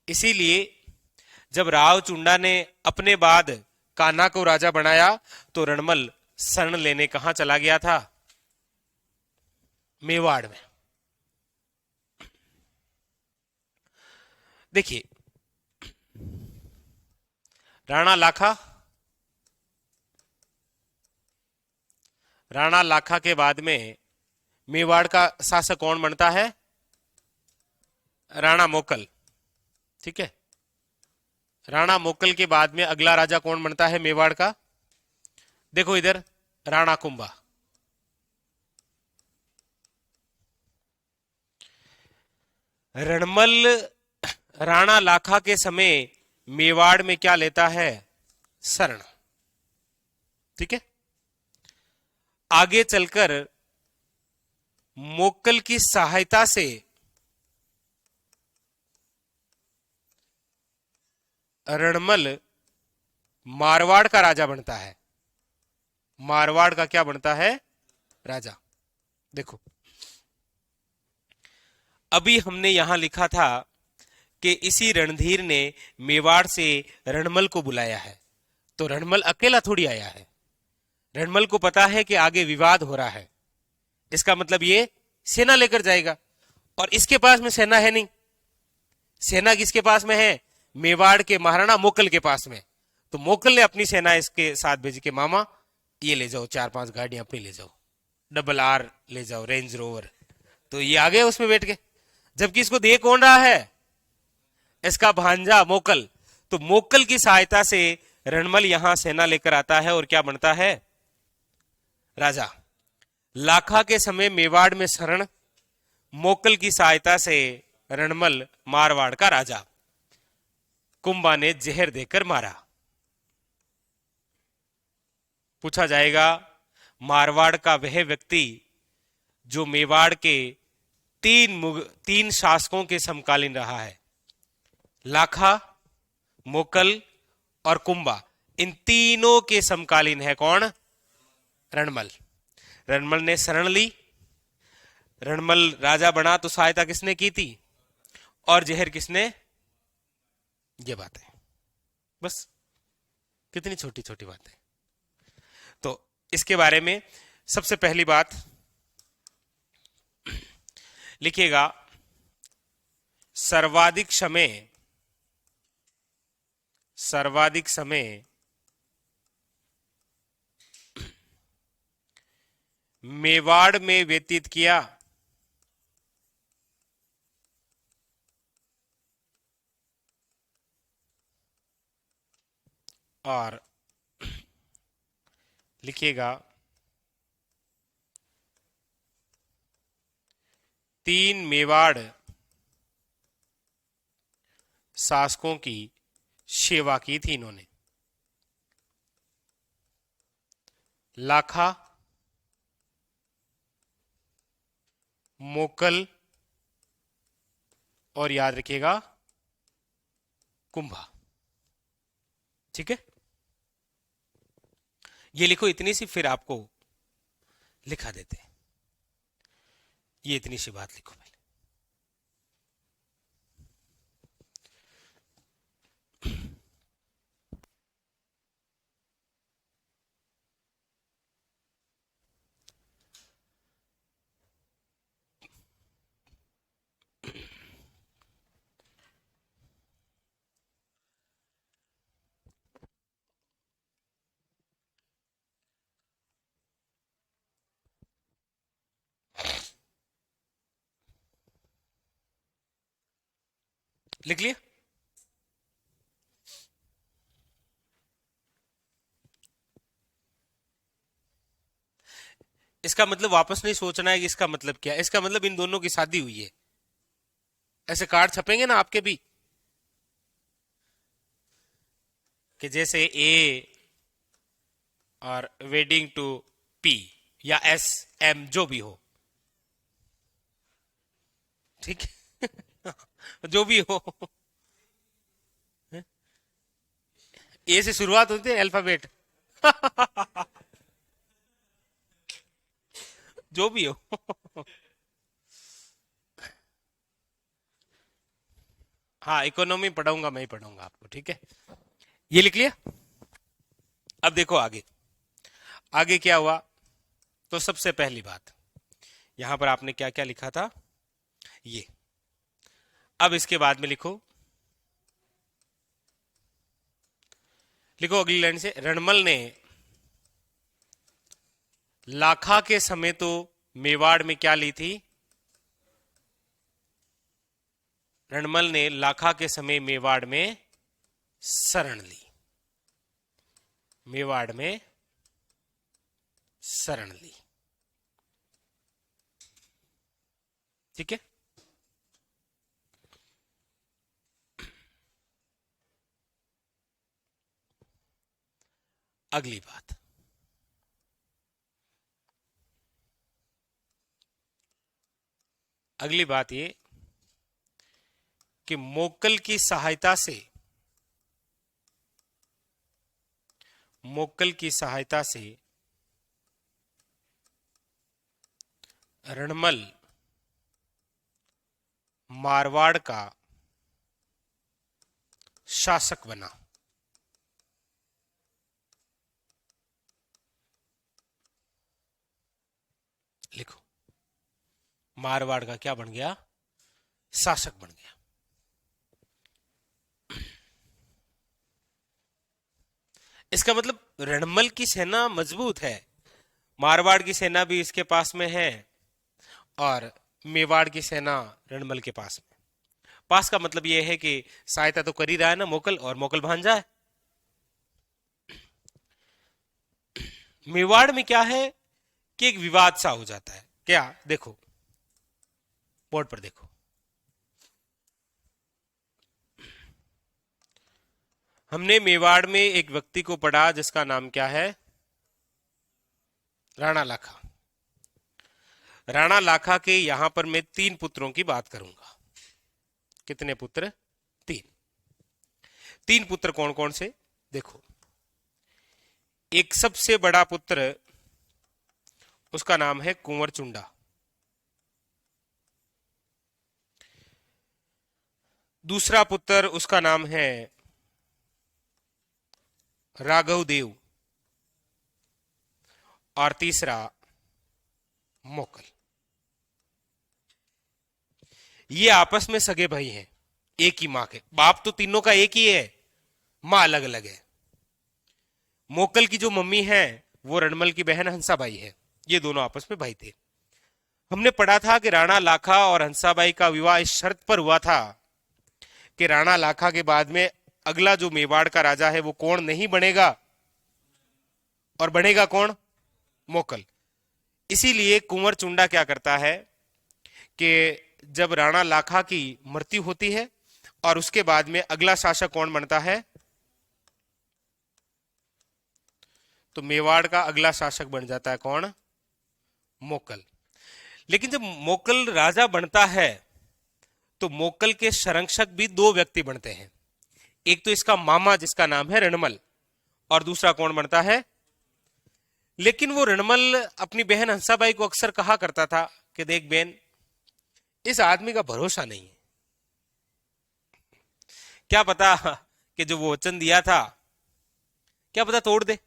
इसीलिए जब राव चुंडा ने अपने बाद कान्हा को राजा बनाया, तो रणमल शरण लेने कहां चला गया था? मेवाड़ में। देखिए, राणा लाखा, राणा लाखा के बाद में मेवाड़ का शासक कौन बनता है? राणा मोकल। ठीक है, राणा मोकल के बाद में अगला राजा कौन बनता है मेवाड़ का? देखो इधर, राणा कुंभा। रणमल राणा लाखा के समय मेवाड़ में क्या लेता है? शरण। ठीक है, आगे चलकर मोकल की सहायता से रणमल मारवाड़ का राजा बनता है। मारवाड़ का क्या बनता है? राजा। देखो, अभी हमने यहां लिखा था कि इसी रणधीर ने मेवाड़ से रणमल को बुलाया है, तो रणमल अकेला थोड़ी आया है, रणमल को पता है कि आगे विवाद हो रहा है, इसका मतलब ये सेना लेकर जाएगा, और इसके पास में सेना है नहीं। सेना किसके पास में है? मेवाड़ के महाराणा मोकल के पास में। तो मोकल ने अपनी सेना इसके साथ भेजी कि मामा ये ले जाओ, 4-5 गाड़ियां अपनी ले जाओ, डबल आर ले जाओ, रेंज रोवर। तो ये आ गए उसमें बैठ के, जबकि इसको दे कौन रहा है? इसका भांजा मोकल। तो मोकल की सहायता से रणमल यहां सेना लेकर आता है और क्या बनता है? राजा। लाखा के समय मेवाड़ में शरण, मोकल की सहायता से रणमल मारवाड़ का राजा। कुंभा ने जहर देकर मारा। पूछा जाएगा, मारवाड़ का वह व्यक्ति जो मेवाड़ के तीन शासकों के समकालीन रहा है, लाखा, मोकल और कुंभा, इन तीनों के समकालीन है कौन? रणमल। रणमल ने शरण ली, रणमल राजा बना तो सहायता किसने की थी, और जहर किसने? ये बात है, बस। कितनी छोटी छोटी बात है। तो इसके बारे में सबसे पहली बात लिखिएगा, सर्वाधिक समय मेवाड़ में व्यतीत किया और लिखिएगा, 3 मेवाड़ शासकों की सेवा की थी इन्होंने, लाखा, मोकल और याद रखिएगा कुंभा। ठीक है, ये लिखो इतनी सी, फिर आपको लिखा देते हैं। ये इतनी सी बात लिखो पहले। लिख लिया? इसका मतलब वापस नहीं सोचना है कि इसका मतलब क्या है। इसका मतलब इन दोनों की शादी हुई है। ऐसे कार्ड छपेंगे ना आपके भी, कि जैसे ए और वेडिंग टू पी या एस एम जो भी हो, ठीक है? जो भी हो, ए से शुरुआत होती है अल्फाबेट। जो भी हो। हाँ, इकोनॉमी पढ़ाऊंगा, मैं ही पढ़ाऊंगा आपको, ठीक है? ये लिख लिया? अब देखो आगे, आगे क्या हुआ। तो सबसे पहली बात, यहां पर आपने क्या क्या लिखा था, ये। अब इसके बाद में लिखो, लिखो अगली लाइन से, रणमल ने लाखा के समय तो मेवाड़ में क्या ली थी? रणमल ने लाखा के समय मेवाड़ में शरण ली, मेवाड़ में शरण ली। ठीक है, अगली बात, अगली बात ये कि मोकल की सहायता से, मोकल की सहायता से रणमल मारवाड़ का शासक बना। लिखो, मारवाड़ का क्या बन गया? शासक बन गया। इसका मतलब रणमल की सेना मजबूत है, मारवाड़ की सेना भी इसके पास में है, और मेवाड़ की सेना रणमल के पास में। पास का मतलब यह है कि सहायता तो कर ही रहा है ना मोकल, और मोकल भांजा है। मेवाड़ में क्या है कि एक विवाद सा हो जाता है। क्या? देखो, बोर्ड पर देखो, हमने मेवाड़ में एक व्यक्ति को पढ़ा जिसका नाम क्या है? राणा लाखा। राणा लाखा के यहां पर मैं 3 पुत्रों की बात करूंगा। कितने पुत्र? 3। 3 पुत्र कौन कौन से? देखो, एक सबसे बड़ा पुत्र, उसका नाम है कुंवर चुंडा। दूसरा पुत्र, उसका नाम है राघव देव, और तीसरा मोकल। ये आपस में सगे भाई हैं, एक ही मां के। बाप तो तीनों का एक ही है, मां अलग अलग है। मोकल की जो मम्मी है वो रणमल की बहन हंसाबाई है। ये दोनों आपस में भाई थे। हमने पढ़ा था कि राणा लाखा और हंसाबाई का विवाह इस शर्त पर हुआ था कि राणा लाखा के बाद में अगला जो मेवाड़ का राजा है वो कौन नहीं बनेगा, और बनेगा कौन? मोकल। इसीलिए कुंवर चुंडा क्या करता है कि जब राणा लाखा की मृत्यु होती है और उसके बाद में अगला शासक कौन बनता है, तो मेवाड़ का अगला शासक बन जाता है कौन? मोकल। लेकिन जब मोकल राजा बनता है तो मोकल के संरक्षक भी 2 व्यक्ति बनते हैं। एक तो इसका मामा जिसका नाम है रणमल, और दूसरा कौन बनता है? लेकिन वो रणमल अपनी बहन हंसाबाई को अक्सर कहा करता था कि देख बहन, इस आदमी का भरोसा नहीं है, क्या पता कि जो वो वचन दिया था क्या पता तोड़ दे,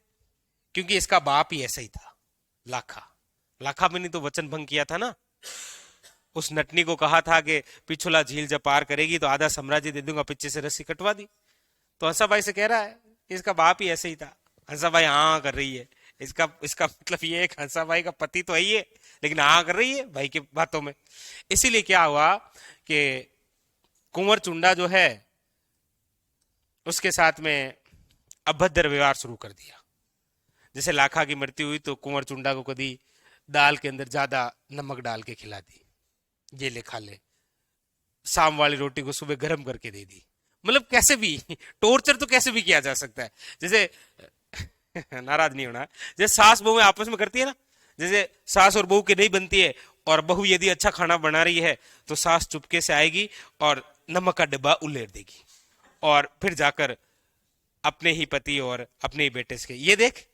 क्योंकि इसका बाप ही ऐसा ही था, लाखा। लाखा में नहीं तो वचन भंग किया था ना। उस नटनी को कहा था कि पिछोला झील जब पार करेगी तो आधा साम्राज्य दे दूंगा, पीछे से रस्सी कटवा दी। तो हंसाबाई से कह रहा है इसका बाप ही ऐसे ही था। हंसाबाई हाँ कर रही है। इसका इसका मतलब ये है कि हंसाबाई का पति तो है ही है, लेकिन हाँ कर रही है भाई की बातों में। इसीलिए क्या हुआ कि कुंवर चुंडा जो है उसके साथ में अभद्र व्यवहार शुरू कर दिया। जैसे लाखा की मृत्यु हुई तो कुंवर चुंडा को कभी दाल के अंदर ज्यादा नमक डाल के खिला दी, ये ले खा ले। शाम वाली रोटी को सुबह गर्म करके दे दी। मतलब कैसे भी टॉर्चर तो कैसे भी किया जा सकता है। जैसे नाराज नहीं होना, जैसे सास बहू आपस में करती है ना, जैसे सास और बहू की नहीं बनती है, और बहू यदि अच्छा खाना बना रही है तो सास चुपके से आएगी और नमक का डिब्बा उलेट देगी, और फिर जाकर अपने ही पति और अपने ही बेटे से, ये देख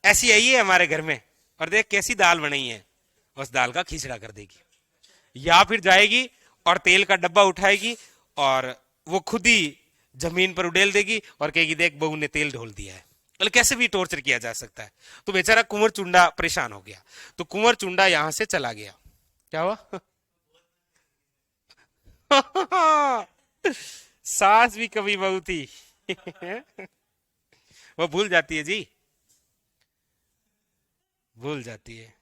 ऐसी आई है हमारे घर में, और देख कैसी दाल बनाई है, उस दाल का खिचड़ा कर देगी। या फिर जाएगी और तेल का डब्बा उठाएगी और वो खुद ही जमीन पर उड़ेल देगी और कहेगी देख बहू ने तेल ढोल दिया है। मतलब कैसे भी टॉर्चर किया जा सकता है। तो बेचारा कुंवर चुंडा परेशान हो गया, तो कुंवर चुंडा यहां से चला गया। क्या हुआ? सास भी कभी बहू थी। वो भूल जाती है जी, भूल जाती है।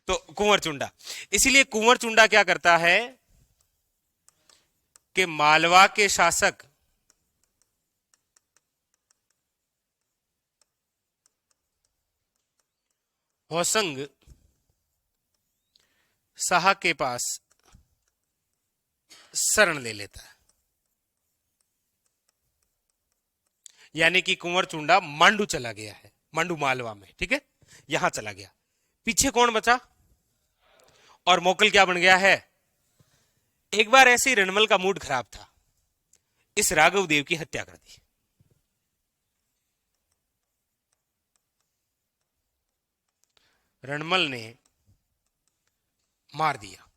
तो कुंवर चुंडा, इसीलिए कुंवर चुंडा क्या करता है कि मालवा के शासक होसंग शाह के पास शरण ले लेता है। यानी कि कुंवर चुंडा मांडू चला गया है, मांडू मालवा में, ठीक है, यहां चला गया। पीछे कौन बचा? और मोकल क्या बन गया है? एक बार ऐसे ही रणमल का मूड खराब था, इस राघव देव की हत्या कर दी। रणमल ने मार दिया।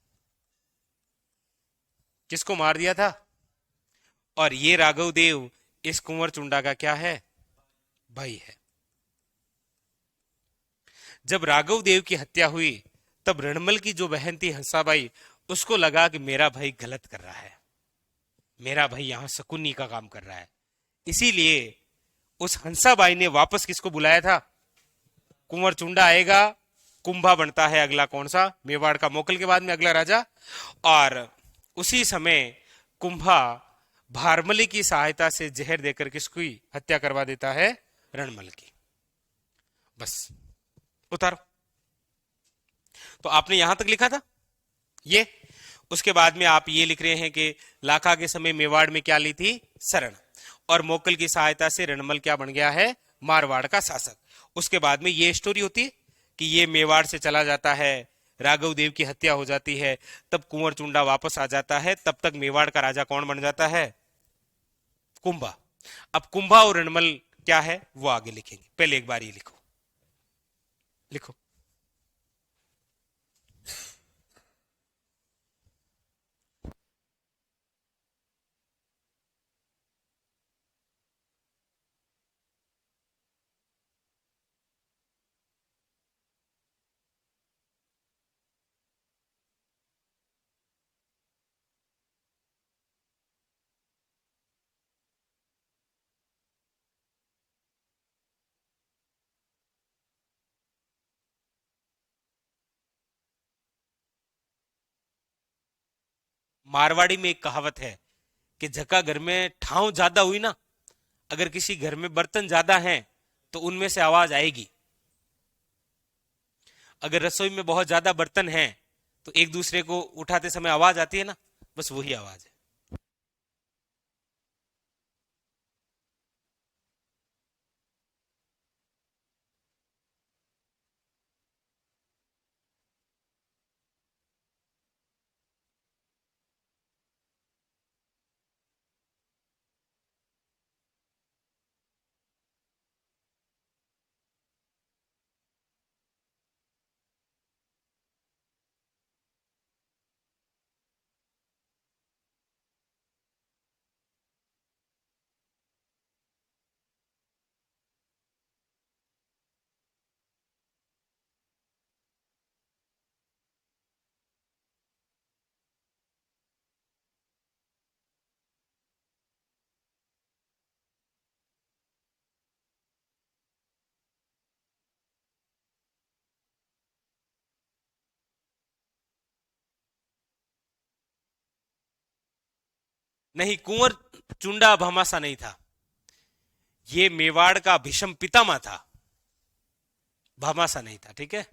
किसको मार दिया था? और ये राघव देव इस कुंवर चुंडा का क्या है? भाई है। जब राघव देव की हत्या हुई तब रणमल की जो बहन थी हंसाबाई, उसको लगा कि मेरा भाई गलत कर रहा है, मेरा भाई यहां शकुनी का काम कर रहा है। इसीलिए उस हंसाबाई ने वापस किसको बुलाया था? कुंवर चुंडा आएगा, कुंभा बनता है अगला कौन सा? मेवाड़ का मोकल के बाद में अगला राजा। और उसी समय कुंभा भारमली की सहायता से जहर देकर किसकी हत्या करवा देता है? रणमल की। बस उतारो। तो आपने यहां तक लिखा था ये। उसके बाद में आप ये लिख रहे हैं कि लाखा के समय मेवाड़ में क्या ली थी? शरण। और मोकल की सहायता से रणमल क्या बन गया है? मारवाड़ का शासक। उसके बाद में ये स्टोरी होती है कि ये मेवाड़ से चला जाता है, राघव देव की हत्या हो जाती है, तब कुंवर चुंडा वापस आ जाता है, तब तक मेवाड़ का राजा कौन बन जाता है? कुंभा। अब कुंभा और रणमल क्या है वो आगे लिखेंगे, पहले एक बार ये लिखो, लिखो। मारवाड़ी में एक कहावत है कि जका घर में ठाव ज्यादा हुई ना, अगर किसी घर में बर्तन ज्यादा हैं तो उनमें से आवाज आएगी। अगर रसोई में बहुत ज्यादा बर्तन हैं तो एक दूसरे को उठाते समय आवाज आती है ना, बस वही आवाज है। नहीं, कुंवर चुंडा भामासा नहीं था, ये मेवाड़ का भीषम पितामह था, भामासा नहीं था, ठीक है।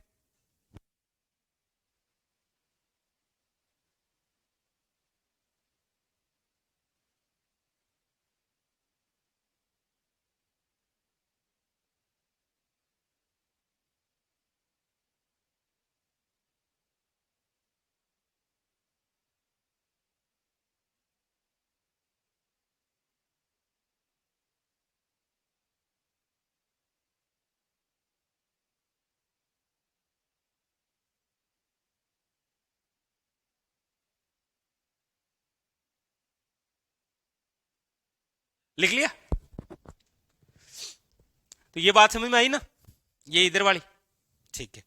लिख लिया? तो ये बात समझ में आई ना, ये इधर वाली, ठीक है।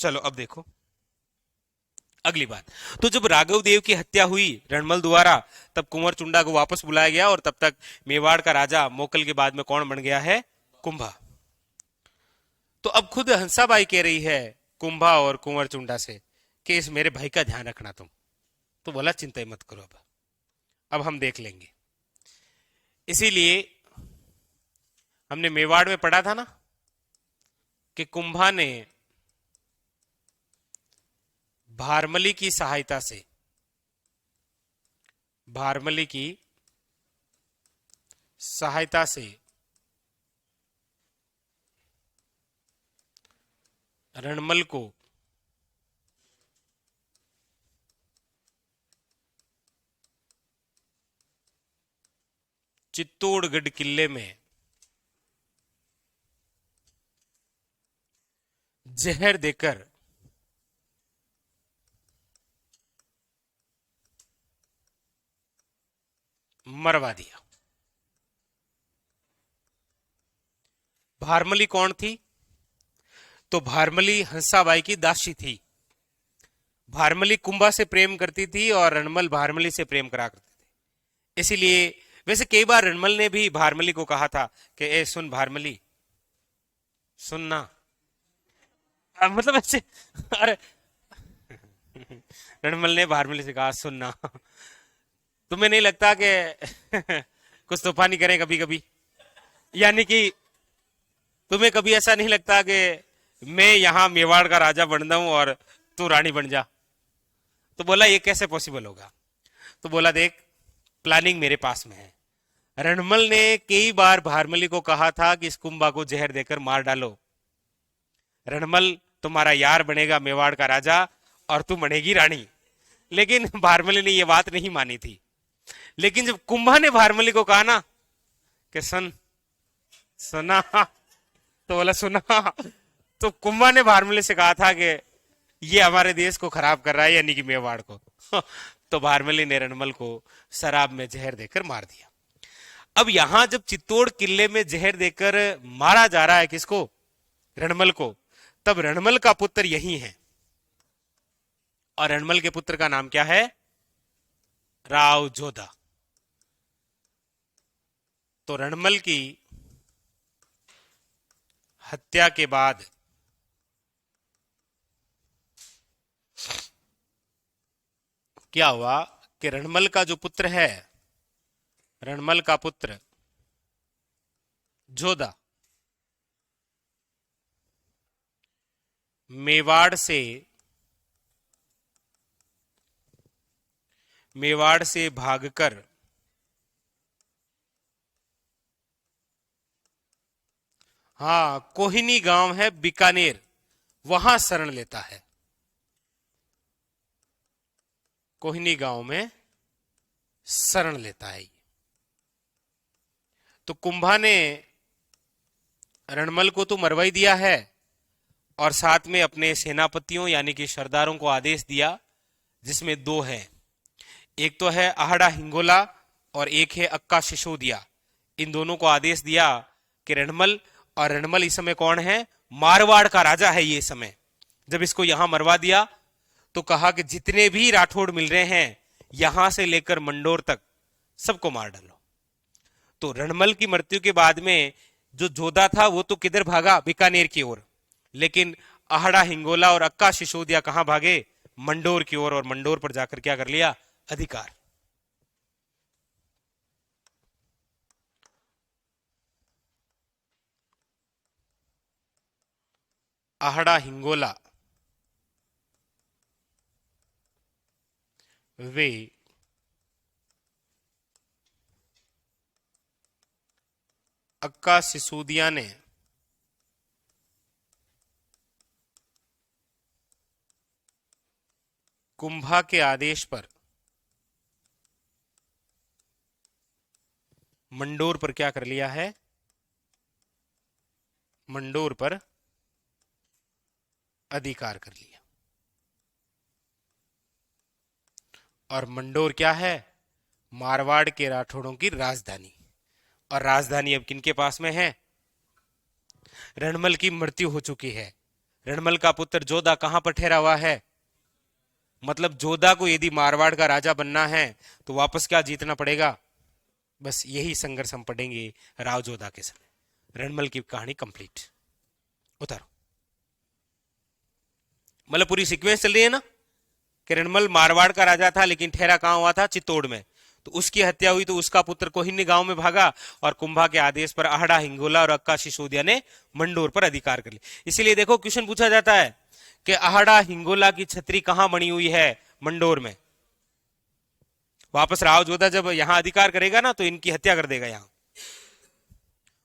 चलो अब देखो अगली बात। तो जब राघव देव की हत्या हुई रणमल द्वारा, तब कुंवर चुंडा को वापस बुलाया गया और तब तक मेवाड़ का राजा मोकल के बाद में कौन बन गया है? कुंभा। तो अब खुद हंसाबाई कह रही है कुंभा और कुंवर चुंडा से कि इस मेरे भाई का ध्यान रखना तुम। तो बोला चिंता ही मत करो, अब हम देख लेंगे। इसीलिए हमने मेवाड़ में पढ़ा था ना कि कुंभा ने भारमली की सहायता से, भारमली की सहायता से रणमल को चित्तौड़गढ़ किले में जहर देकर मरवा दिया। भारमली कौन थी? तो भारमली हंसाबाई की दासी थी। भारमली कुंभा से प्रेम करती थी और रणमल भारमली से प्रेम करा करते थे। इसीलिए वैसे कई बार रणमल ने भी भारमली को कहा था कि ए सुन भारमली, सुनना, मतलब ऐसे, अरे रणमल ने भारमली से कहा सुनना, तुम्हें नहीं लगता कि कुछ तूफानी करें कभी कभी? यानी कि तुम्हें कभी ऐसा नहीं लगता कि मैं यहां मेवाड़ का राजा बन जाऊं और तू रानी बन जा? तो बोला ये कैसे पॉसिबल होगा? तो बोला देख, प्लानिंग मेरे पास में है। रणमल ने कई बार भारमली को कहा था कि इस कुंभा को जहर देकर मार डालो, रणमल तुम्हारा यार बनेगा मेवाड़ का राजा और तू बनेगी रानी। लेकिन भारमली ने यह बात नहीं मानी थी। लेकिन जब कुंभा ने भारमली को कहा ना कि सुना, तो बोला सुना, तो कुंभा ने भारमली से कहा था कि ये हमारे देश को खराब कर रहा है, यानी कि मेवाड़ को। तो भारमली ने रणमल को शराब में जहर देकर मार दिया। अब यहां जब चित्तौड़ किले में जहर देकर मारा जा रहा है किसको? रणमल को। तब रणमल का पुत्र यही है, और रणमल के पुत्र का नाम क्या है? राव जोधा। तो रणमल की हत्या के बाद क्या हुआ कि रणमल का जो पुत्र है, रणमल का पुत्र जोधा मेवाड़ से भागकर हाँ, कोहिनी गांव है बीकानेर, वहां शरण लेता है। कोहिनी गांव में शरण लेता है। तो कुंभा ने रणमल को तो मरवा ही दिया है, और साथ में अपने सेनापतियों यानी कि सरदारों को आदेश दिया, जिसमें दो हैं, एक तो है आहड़ा हिंगोला और एक है अक्का सिसोदिया। इन दोनों को आदेश दिया कि रणमल, और रणमल इस समय कौन है? मारवाड़ का राजा है ये समय। जब इसको यहां मरवा दिया तो कहा कि जितने भी राठौड़ मिल रहे हैं यहां से लेकर मंडोर तक सबको मार डालो। तो रणमल की मृत्यु के बाद में जो जोधा था वो तो किधर भागा? बीकानेर की ओर। लेकिन आहड़ा हिंगोला और अक्का सिसोदिया कहां भागे? मंडोर की ओर। और मंडोर पर जाकर क्या कर लिया? अधिकार। आहड़ा हिंगोला वे अक्का सिसोदिया ने कुंभा के आदेश पर मंडोर पर क्या कर लिया है? मंडोर पर अधिकार कर लिया। और मंडोर क्या है? मारवाड़ के राठौड़ों की राजधानी। और राजधानी अब किनके पास में है? रणमल की मृत्यु हो चुकी है। रणमल का पुत्र जोधा कहां पर ठहरा हुआ है? मतलब जोधा को यदि मारवाड़ का राजा बनना है तो वापस क्या जीतना पड़ेगा? बस यही संघर्ष हम पढ़ेंगे राव जोधा के समय। रणमल की कहानी कंप्लीट। उतारो। मतलब पूरी सीक्वेंस चल रही है ना कि रणमल मारवाड़ का राजा था, लेकिन ठहरा कहां हुआ था? चित्तौड़ में। तो उसकी हत्या हुई तो उसका पुत्र कोहिनी गांव में भागा, और कुंभा के आदेश पर आहड़ा हिंगोला और अक्का सिसोदिया ने मंडोर पर अधिकार कर लिया। इसीलिए देखो क्वेश्चन पूछा जाता है कि आहड़ा हिंगोला की छतरी कहां बनी हुई है? मंडोर में। वापस राव जोधा जब यहां अधिकार करेगा ना तो इनकी हत्या कर देगा यहां।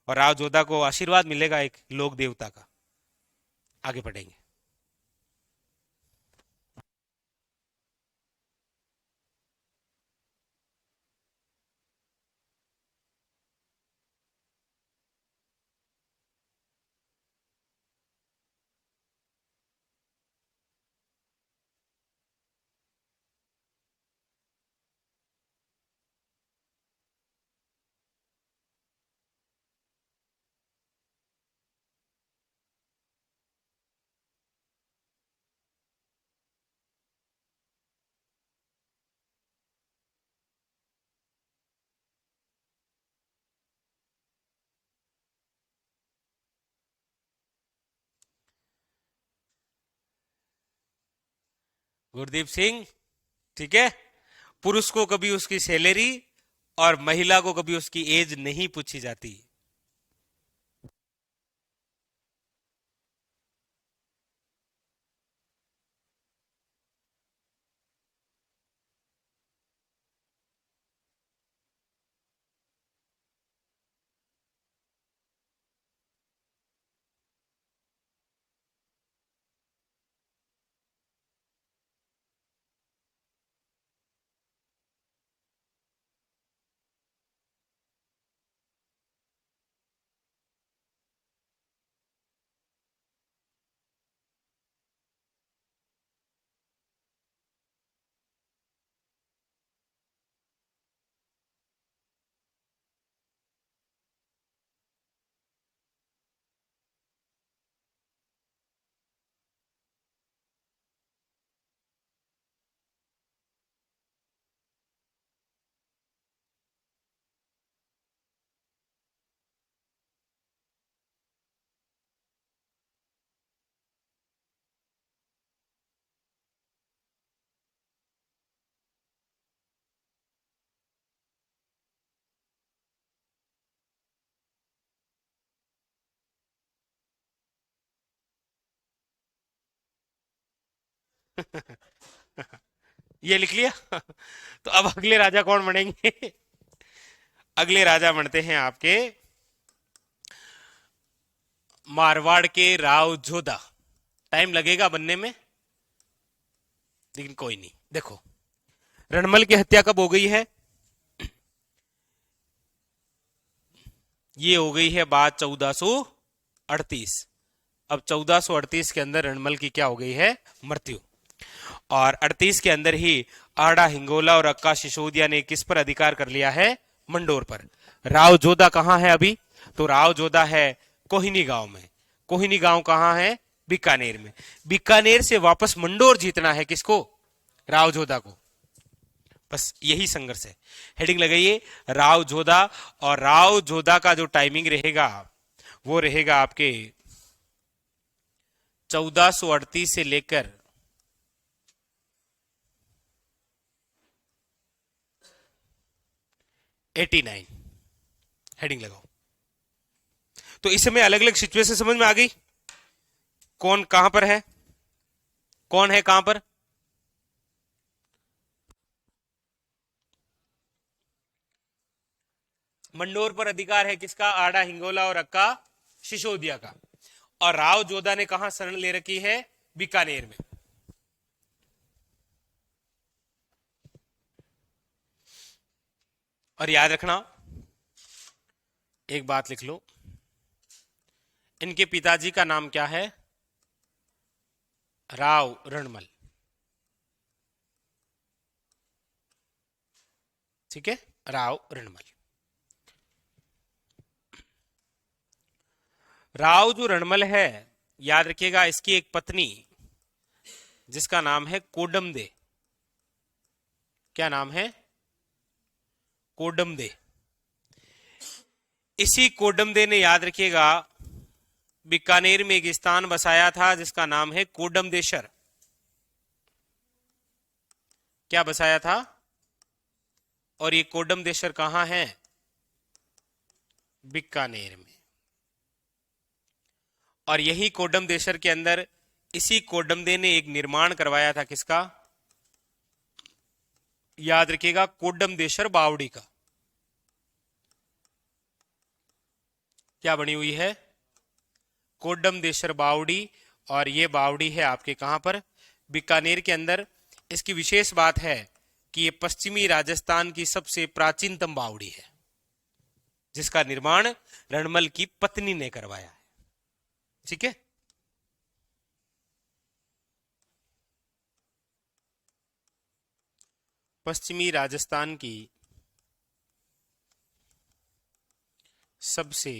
और राव जोधा को आशीर्वाद मिलेगा एक लोक देवता का। आगे बढ़ेंगे। गुरदीप सिंह, ठीक है। पुरुष को कभी उसकी सैलरी और महिला को कभी उसकी एज नहीं पूछी जाती। ये लिख लिया। तो अब अगले राजा कौन बनेंगे? अगले राजा बनते हैं आपके मारवाड़ के राव जोधा। टाइम लगेगा बनने में, लेकिन कोई नहीं। देखो, रणमल की हत्या कब हो गई है? ये हो गई है बात 1438। अब 1438 के अंदर रणमल की क्या हो गई है? मृत्यु। और 38 के अंदर ही आड़ा हिंगोला और अक्का सिसोदिया ने किस पर अधिकार कर लिया है? मंडोर पर। राव जोधा कहां है अभी? तो राव जोधा है कोहिनी गांव में। कोहिनी गांव कहां है? बीकानेर में। बीकानेर से वापस मंडोर जीतना है किसको? राव जोधा को। बस यही संघर्ष है। हेडिंग लगाइए राव जोधा। और राव जोधा का जो टाइमिंग रहेगा वो रहेगा आपके 1438 से लेकर 89। हेडिंग लगाओ। तो इस समय अलग अलग सिचुएशन समझ में आ गई, कौन कहां पर है, कौन है कहां पर। मंडोर पर अधिकार है किसका? आड़ा हिंगोला और अक्का सिसोदिया का। और राव जोधा ने कहां शरण ले रखी है? बीकानेर में। और याद रखना, एक बात लिख लो, इनके पिताजी का नाम क्या है? राव रणमल। ठीक है, राव रणमल। राव जो रणमल है, याद रखिएगा, इसकी एक पत्नी जिसका नाम है कोडमदे। क्या नाम है? कोडमदे। इसी कोडमदे ने, याद रखिएगा, बीकानेर में एक स्थान बसाया था जिसका नाम है कोडमदेशर। क्या बसाया था? और ये कोडमदेशर कहां है? बीकानेर में। और यही कोडमदेशर के अंदर इसी कोडमदे ने एक निर्माण करवाया था किसका? याद रखिएगा, कोडमदेशर बावड़ी का। क्या बनी हुई है? कोड्डम देशर बावड़ी। और ये बावड़ी है आपके कहां पर? बीकानेर के अंदर। इसकी विशेष बात है कि ये पश्चिमी राजस्थान की सबसे प्राचीनतम बावड़ी है, जिसका निर्माण रणमल की पत्नी ने करवाया है। ठीक है। पश्चिमी राजस्थान की सबसे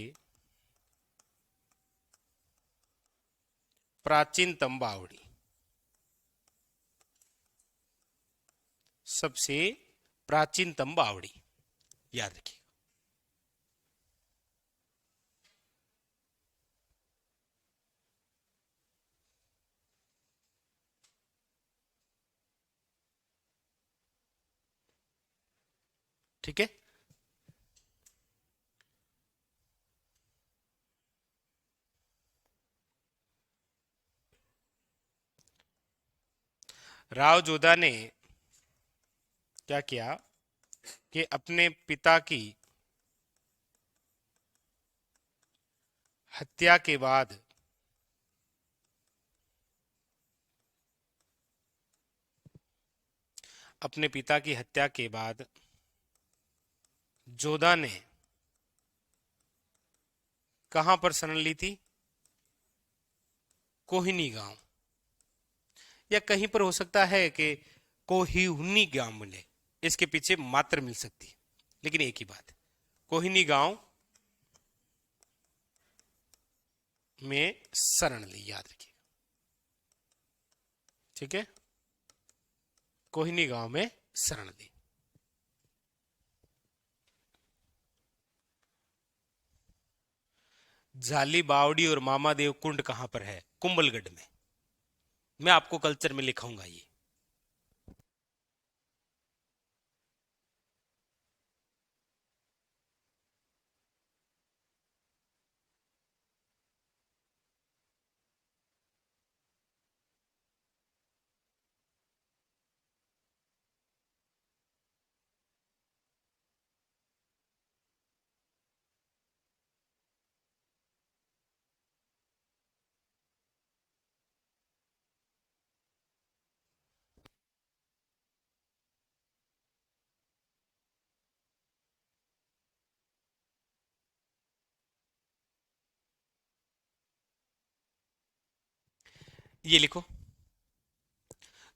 प्राचीनतम बावड़ी, सबसे प्राचीनतम बावड़ी, याद रखिए। ठीक है। राव जोधा ने क्या किया कि अपने पिता की हत्या के बाद अपने पिता की हत्या के बाद जोधा ने कहां पर शरण ली थी? कोहिनी गांव, या कहीं पर हो सकता है कि कोहिनी गांव मिले, इसके पीछे मात्र मिल सकती है, लेकिन एक ही बात है, कोहिनी गांव में शरण ली, याद रखिए। ठीक है, कोहिनी गांव में शरण ली। झाली बावड़ी और मामादेव कुंड कहां पर है? कुंभलगढ़ में। मैं आपको कल्चर में लिखाऊंगा ये। ये लिखो।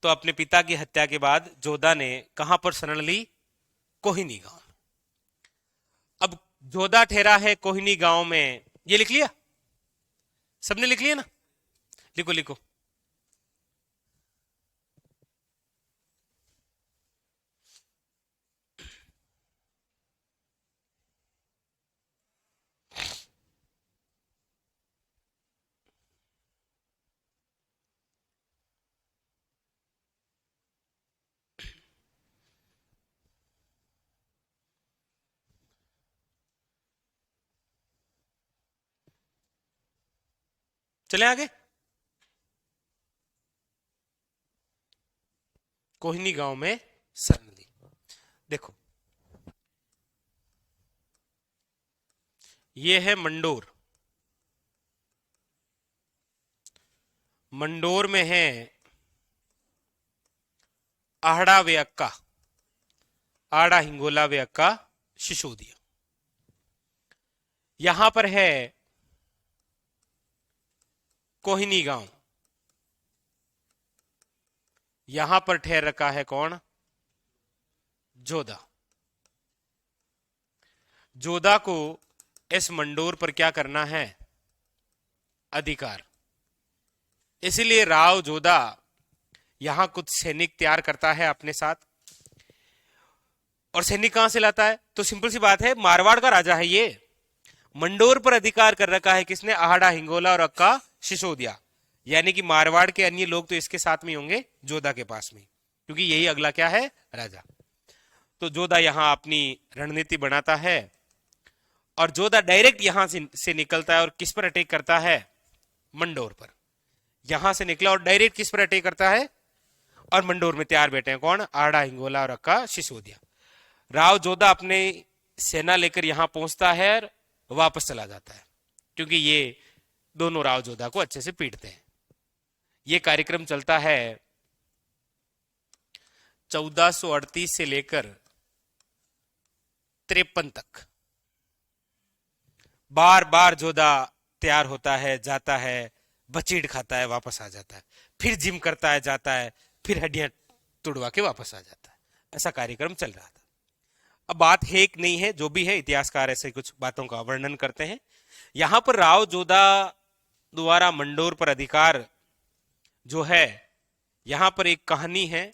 तो अपने पिता की हत्या के बाद जोधा ने कहां पर शरण ली? कोहिनी गांव। अब जोधा ठहरा है कोहिनी गांव में, ये लिख लिया? सबने लिख लिया ना? लिखो लिखो। चले आगे। कोहिनी गांव में शरण ली। देखो, ये है मंडोर। मंडोर में है आहड़ा वे अक्का, आड़ा हिंगोला वे अक्का शिशोदिया। यहां पर है कोहिनी गांव। यहां पर ठहर रखा है कौन? जोधा। जोधा को इस मंडोर पर क्या करना है? अधिकार। इसलिए राव जोधा यहां कुछ सैनिक तैयार करता है अपने साथ। और सैनिक कहां से लाता है? तो सिंपल सी बात है, मारवाड़ का राजा है ये। मंडोर पर अधिकार कर रखा है किसने? आहड़ा हिंगोला और अक्का शिशोदिया। यानी कि मारवाड़ के अन्य लोग तो इसके साथ में होंगे जोधा के पास में, क्योंकि यही अगला क्या है? राजा। तो जोधा यहां अपनी रणनीति बनाता है और जोधा डायरेक्ट यहां से निकलता है और किस पर अटैक करता है? मंडोर पर। यहां से निकला और डायरेक्ट किस पर अटैक करता है? और मंडोर में तैयार बैठे हैं कौन? आड़ा हिंगोला और अक्का शिशोदिया। राव जोधा अपने सेना लेकर यहां पहुंचता है और वापस चला जाता है। क्योंकि ये दोनों राव जोधा को अच्छे से पीटते हैं। ये कार्यक्रम चलता है 1438 से लेकर 53 तक। बार बार जोधा तैयार होता है, जाता है, बचीड़ खाता है, वापस आ जाता है, फिर जिम करता है, जाता है, फिर हड्डियां तुड़वा के वापस आ जाता है। ऐसा कार्यक्रम चल रहा था। अब बात है कि नहीं है, जो भी है, इतिहासकार ऐसे कुछ बातों का वर्णन करते हैं। यहां पर राव जोधा द्वारा मंडोर पर अधिकार जो है, यहां पर एक कहानी है,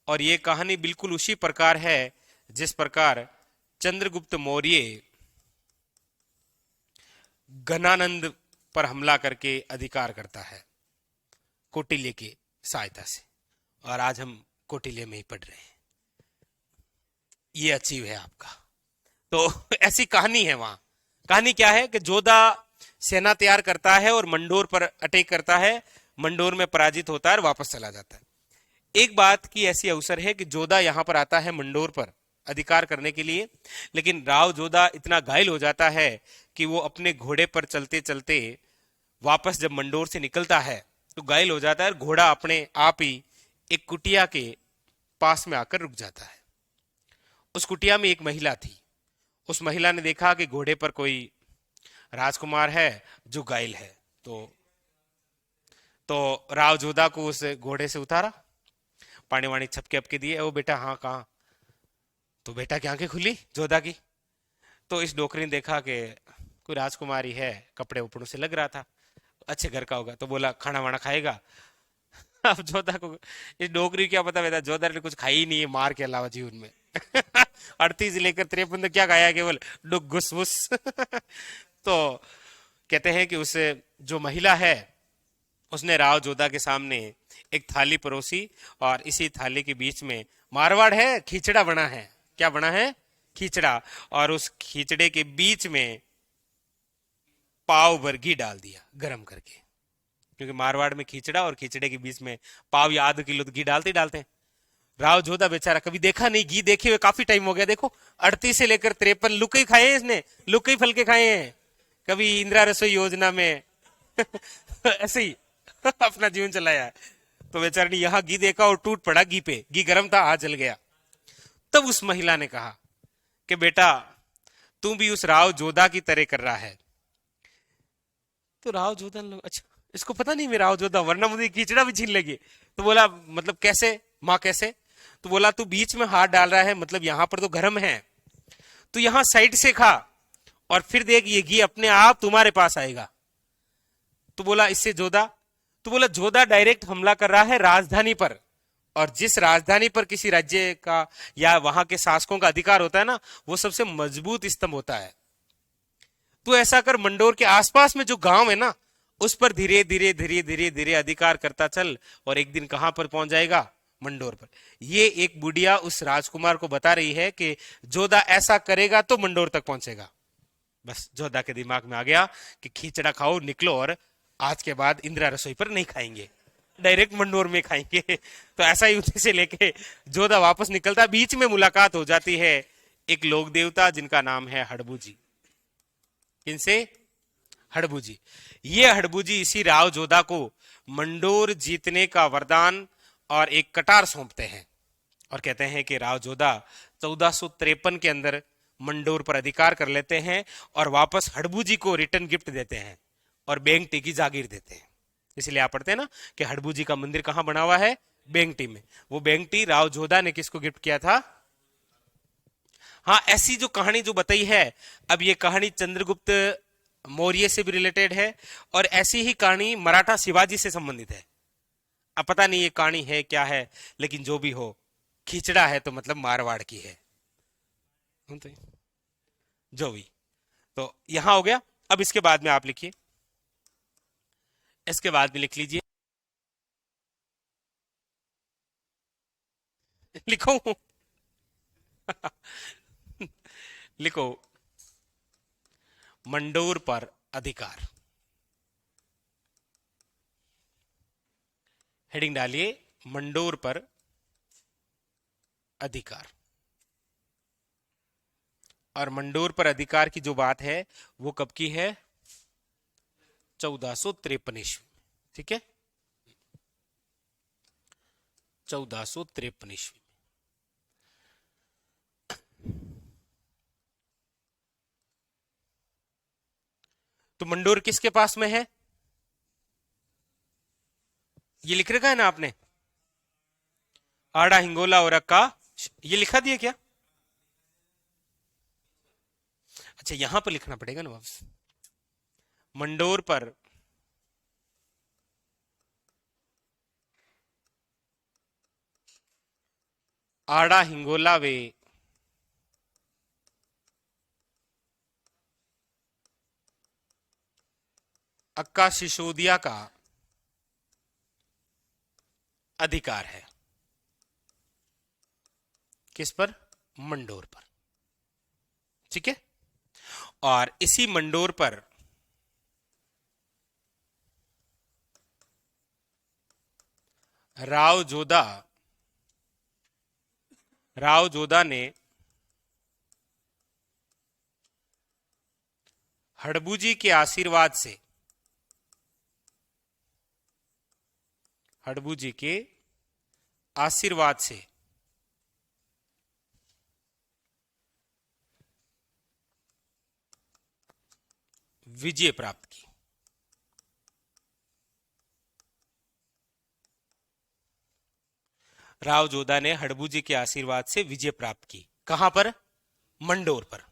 और ये कहानी बिल्कुल उसी प्रकार है जिस प्रकार चंद्रगुप्त मौर्य गणानंद पर हमला करके अधिकार करता है कौटिल्य की सहायता से। और आज हम कौटिल्य में ही पढ़ रहे हैं। ये अचीव है आपका। तो ऐसी कहानी है वहां। कहानी क्या है कि जोधा सेना तैयार करता है और मंडोर पर अटैक करता है, मंडोर में पराजित होता है और वापस चला जाता है। एक बात की ऐसी अवसर है कि जोधा यहां पर आता है मंडोर पर अधिकार करने के लिए, लेकिन राव जोधा इतना घायल हो जाता है कि वो अपने घोड़े पर चलते चलते वापस जब मंडोर से निकलता है तो घायल हो जाता है, और घोड़ा अपने आप ही एक कुटिया के पास में आकर रुक जाता है। उस कुटिया में एक महिला थी। उस महिला ने देखा कि घोड़े पर कोई राजकुमार है जो घायल है, तो राव जोधा को उस घोड़े से उतारा, पानी वानी छपके अपके दिए। ओ बेटा, हाँ कहाँ? तो बेटा की आंखें खुली जोधा की। तो इस डोकरी ने देखा कि कोई राजकुमारी है, कपड़े उपड़ों से लग रहा था, अच्छे घर का होगा, तो बोला खाना वाना खाएगा। अब जोधा को इस डोकरी क्या पता, बेटा जोधा ने कुछ खाई ही नहीं है मार के अलावा जीवन में। 38 से लेकर 53 तक क्या खाया, केवल डुग घुस वुस। तो कहते हैं कि उस जो महिला है उसने राव जोधा के सामने एक थाली परोसी, और इसी थाली के बीच में मारवाड़ है, खिचड़ा बना है। क्या बना है? खिचड़ा। और उस खिचड़े के बीच में पाव भर घी डाल दिया गरम करके, क्योंकि मारवाड़ में खिचड़ा और खिचड़े के बीच में पाव या आध किलो घी डालते ही डालते हैं। राव जोधा बेचारा कभी देखा नहीं, घी देखे हुए काफी टाइम हो गया। देखो 38 से लेकर 53 लुकई खाए हैं इसने, लुकई फल के खाए हैं, कभी इंदिरा रसोई योजना में ऐसे ही अपना जीवन चलाया है। तो बेचारे ने यहाँ घी देखा और टूट पड़ा घी पे। घी गर्म था, हाथ जल गया। तब उस महिला ने कहा कि बेटा तू भी उस राव जोधा की तरह कर रहा है। तो राव जोधा ने, अच्छा इसको पता नहीं मैं राव जोधा, वरना मुझे खिचड़ा भी छीन लेगी। तो बोला मतलब कैसे माँ, कैसे? तो बोला तू बीच में हाथ डाल रहा है, मतलब यहां पर तो गर्म है, तू यहां साइड से खा और फिर देख ये घी अपने आप तुम्हारे पास आएगा। तो बोला इससे जोधा? तो बोला जोधा डायरेक्ट हमला कर रहा है राजधानी पर, और जिस राजधानी पर किसी राज्य का या वहां के शासकों का अधिकार होता है ना, वो सबसे मजबूत स्तंभ होता है। तो ऐसा कर मंडोर के आसपास में जो गांव है ना, उस पर धीरे धीरे धीरे धीरे धीरे अधिकार करता चल, और एक दिन कहां पर पहुंच जाएगा? मंडोर पर। ये एक बुढ़िया उस राजकुमार को बता रही है कि जोधा ऐसा करेगा तो मंडोर तक पहुंचेगा। बस जोधा के दिमाग में आ गया कि खींचड़ा खाओ, निकलो, और आज के बाद इंदिरा रसोई पर नहीं खाएंगे, डायरेक्ट मंडोर में खाएंगे। तो ऐसा ही उसी से लेके जोधा वापस निकलता। बीच में मुलाकात हो जाती है एक लोक देवता जिनका नाम है हड़बू जी। किनसे? हड़बू जी। ये हड़बू जी इसी राव जोधा को मंडोर जीतने का वरदान और एक कटार सौंपते हैं, और कहते हैं कि राव जोधा 1453 के अंदर मंडोर पर अधिकार कर लेते हैं, और वापस हड़बू जी को रिटर्न गिफ्ट देते हैं और बेंगटी की जागीर देते हैं। इसलिए आप पढ़ते हैं ना कि हड़बू जी का मंदिर कहां बना हुआ है? बेंगटी में। वो बेंगटी राव जोधा ने किसको गिफ्ट किया था? हाँ, ऐसी जो कहानी जो बताई है, अब ये कहानी चंद्रगुप्त मौर्य से भी रिलेटेड है, और ऐसी ही कहानी मराठा शिवाजी से संबंधित है। अब पता नहीं ये कहानी है क्या है, लेकिन जो भी हो, खिचड़ा है तो मतलब मारवाड़ की है। तो जो भी, तो यहां हो गया। अब इसके बाद में आप लिखिए, इसके बाद में लिख लीजिए। लिखो लिखो, मंडोर पर अधिकार। हेडिंग डालिए, मंडोर पर अधिकार। और मंडोर पर अधिकार की जो बात है वो कब की है? 1453 ईस्वी। ठीक है, 1453 ईस्वी। तो मंडोर किसके पास में है? ये लिख रखा है ना आपने, आड़ा, हिंगोला और अक्का। ये लिखा दिया क्या? अच्छा, यहां पर लिखना पड़ेगा ना वापस। मंडोर पर आड़ा, हिंगोला वे अक्का सिसोदिया का अधिकार है। किस पर? मंडोर पर। ठीक है, और इसी मंडोर पर राव जोधा ने हड़बू जी के आशीर्वाद से, हड़बू जी के आशीर्वाद से विजय प्राप्त की। राव जोधा ने हड़बू जी के आशीर्वाद से विजय प्राप्त की। कहां पर? मंडोर पर।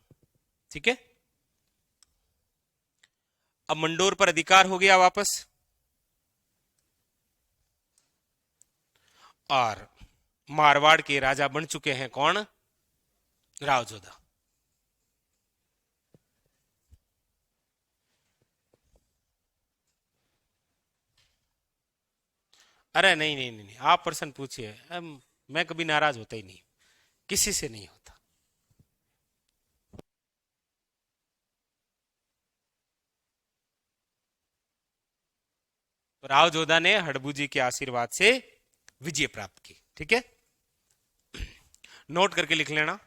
ठीक है, अब मंडोर पर अधिकार हो गया वापस, और मारवाड़ के राजा बन चुके हैं कौन? राव जोधा। अरे नहीं नहीं नहीं, नहीं। आप प्रश्न पूछिए, मैं कभी नाराज होता ही नहीं, किसी से नहीं होता। तो राव जोधा ने हड़बू जी के आशीर्वाद से विजय प्राप्त की। ठीक है, नोट करके लिख लेना।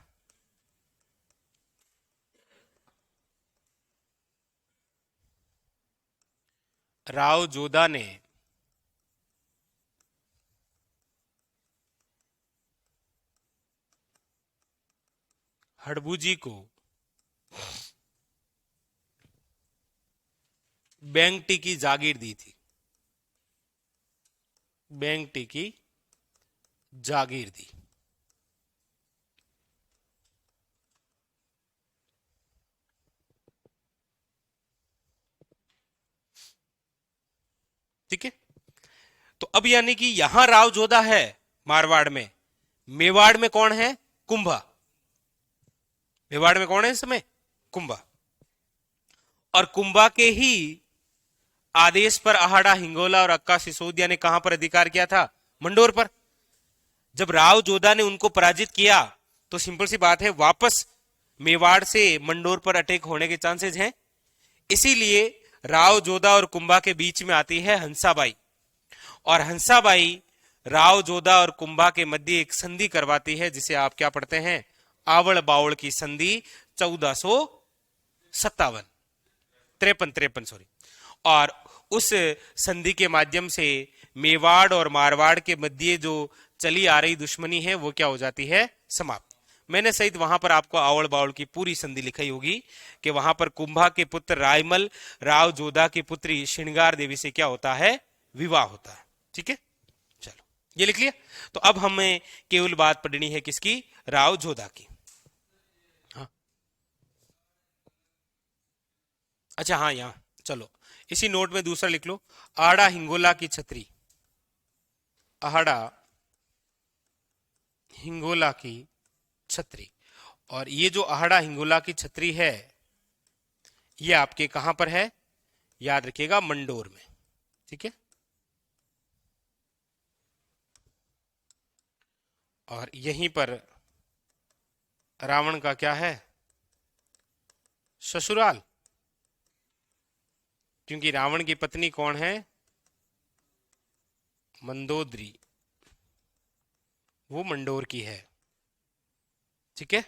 राव जोधा ने हड़बू जी को बेंगटी की जागीर दी थी। बेंगटी की जागीर दी। ठीक है, तो अब यानी कि यहां राव जोधा है मारवाड़ में, मेवाड़ में कौन है? कुंभा। मेवाड़ में कौन है इस समय? कुंभा। और कुंभा के ही आदेश पर आहाड़ा, हिंगोला और अक्का सिसोदिया ने कहां पर अधिकार किया था? मंडोर पर। जब राव जोधा ने उनको पराजित किया तो सिंपल सी बात है, वापस मेवाड़ से मंडोर पर अटैक होने के चांसेस हैं। इसीलिए राव जोधा और कुंभा के बीच में आती है हंसाबाई, और हंसाबाई राव जोधा और कुंभा के मध्य एक संधि करवाती है, जिसे आप क्या पढ़ते हैं? आवड़ बावड़ की संधि 1457, 53 सॉरी। और उस संधि के माध्यम से मेवाड़ और मारवाड़ के मध्य जो चली आ रही दुश्मनी है वो क्या हो जाती है? समाप्त। मैंने सहित वहां पर आपको आवड़ बावड़ की पूरी संधि लिखाई होगी कि वहां पर कुंभा के पुत्र रायमल राव जोधा की पुत्री श्रृंगार देवी से क्या होता है? विवाह होता है। ठीक है, चलो ये लिख लिया। तो अब हमें केवल बात पढ़नी है किसकी? राव जोधा की। हाँ, अच्छा हाँ, यहां चलो इसी नोट में दूसरा लिख लो, आड़ा हिंगोला की छतरी। आड़ा हिंगोला की छतरी। और ये जो आहाड़ा हिंगोला की छतरी है, ये आपके कहां पर है? याद रखिएगा, मंडोर में। ठीक है, और यहीं पर रावण का क्या है? ससुराल। क्योंकि रावण की पत्नी कौन है? मंदोदरी, वो मंडोर की है। ठीक है,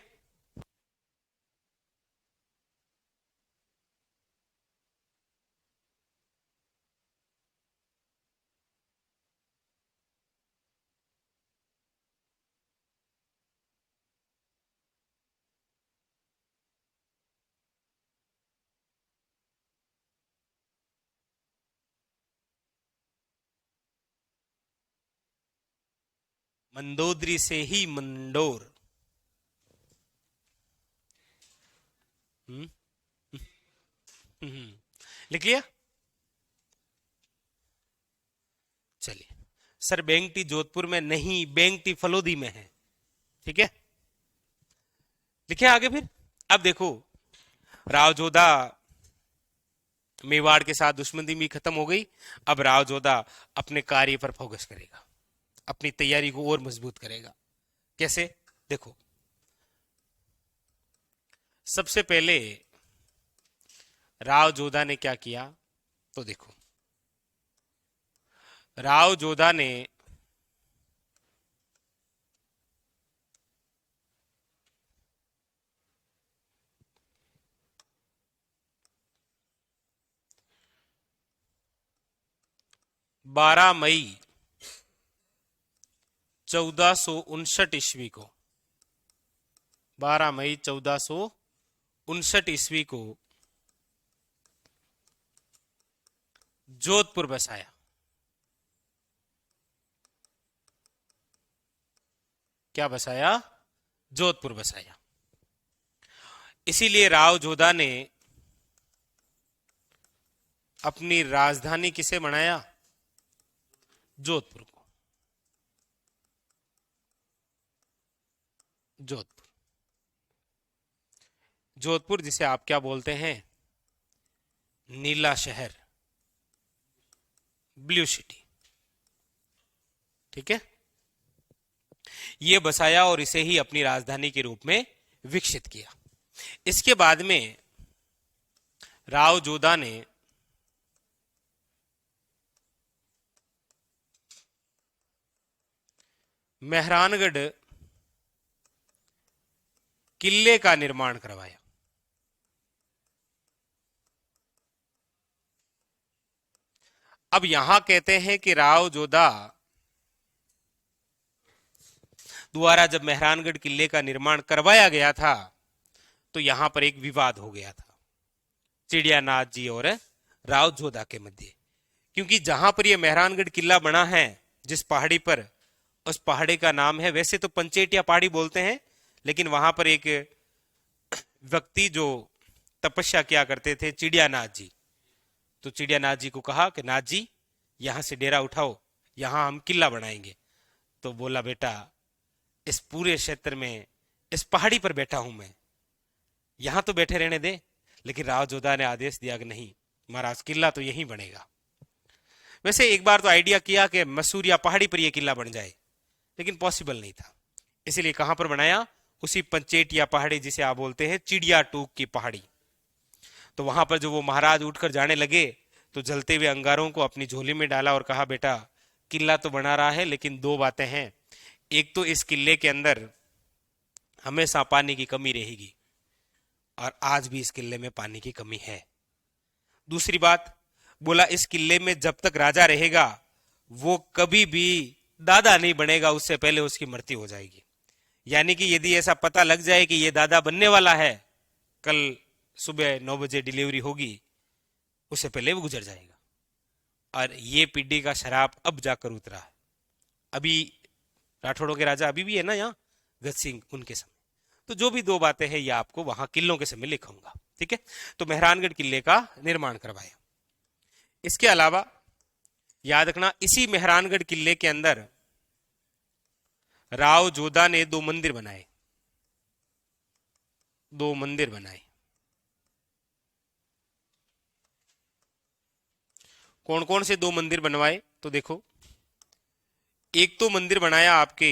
मंदोदरी से ही मंडोर। हम्म हम्म, लिख लिया। चलिए सर, बेंगटी जोधपुर में नहीं, बेंगटी फलोदी में है। ठीक है, लिखे आगे फिर। अब देखो, राव जोधा मेवाड़ के साथ दुश्मनी भी खत्म हो गई। अब राव जोधा अपने कार्य पर फोकस करेगा, अपनी तैयारी को और मजबूत करेगा। कैसे, देखो, सबसे पहले राव जोधा ने क्या किया, तो देखो, राव जोधा ने 12 मई 1459 ईस्वी को, 12 मई 1459 ईस्वी को जोधपुर बसाया। क्या बसाया, जोधपुर बसाया। इसीलिए राव जोधा ने अपनी राजधानी किसे बनाया, जोधपुर को, जोधपुर। जोधपुर जिसे आप क्या बोलते हैं, नीला शहर, ब्लू सिटी। ठीक है, ये बसाया और इसे ही अपनी राजधानी के रूप में विकसित किया। इसके बाद में राव जोधा ने मेहरानगढ़ किले का निर्माण करवाया। अब यहां कहते हैं कि राव जोधा द्वारा जब मेहरानगढ़ किले का निर्माण करवाया गया था, तो यहां पर एक विवाद हो गया था चिड़ियानाथ जी और राव जोधा के मध्य। क्योंकि जहां पर यह मेहरानगढ़ किला बना है, जिस पहाड़ी पर, उस पहाड़ी का नाम है, वैसे तो पंचेटिया पहाड़ी बोलते हैं, लेकिन वहां पर एक व्यक्ति जो तपस्या किया करते थे, चिड़ियानाथ जी, तो चिड़ियानाथ जी को कहा कि नाथ जी, यहां से डेरा उठाओ, यहां हम किला बनाएंगे। तो बोला, बेटा, इस पूरे क्षेत्र में इस पहाड़ी पर बैठा हूं मैं, यहां तो बैठे रहने दे। लेकिन राव जोधा ने आदेश दिया कि नहीं महाराज, किला तो यहीं बनेगा। वैसे एक बार तो आइडिया किया कि मसूरिया पहाड़ी पर यह किला बन जाए, लेकिन पॉसिबल नहीं था। इसीलिए कहां पर बनाया, उसी पंचेटिया पहाड़ी जिसे आप बोलते हैं चिड़िया टूक की पहाड़ी। तो वहां पर जो वो महाराज उठकर जाने लगे, तो जलते हुए अंगारों को अपनी झोली में डाला और कहा, बेटा, किला तो बना रहा है, लेकिन दो बातें हैं। एक तो इस किले के अंदर हमेशा पानी की कमी रहेगी, और आज भी इस किले में पानी की कमी है। दूसरी बात, बोला, इस किले में जब तक राजा रहेगा, वो कभी भी दादा नहीं बनेगा, उससे पहले उसकी मृत्यु हो जाएगी। यानी कि यदि ऐसा पता लग जाए कि ये दादा बनने वाला है, कल सुबह 9 बजे डिलीवरी होगी, उससे पहले वो गुजर जाएगा। और ये पीढ़ी का शराब अब जाकर उतरा है। अभी राठौड़ों के राजा अभी भी है ना यहाँ, गज सिंह, उनके समय। तो जो भी दो बातें हैं, ये आपको वहां किलों के समय लिखूंगा। ठीक है, तो मेहरानगढ़ किले का निर्माण करवाया। इसके अलावा याद रखना, इसी मेहरानगढ़ किले के अंदर राव जोधा ने 2 मंदिर बनाए, 2 मंदिर बनाए। कौन कौन से 2 मंदिर बनवाए, तो देखो, एक तो मंदिर बनाया आपके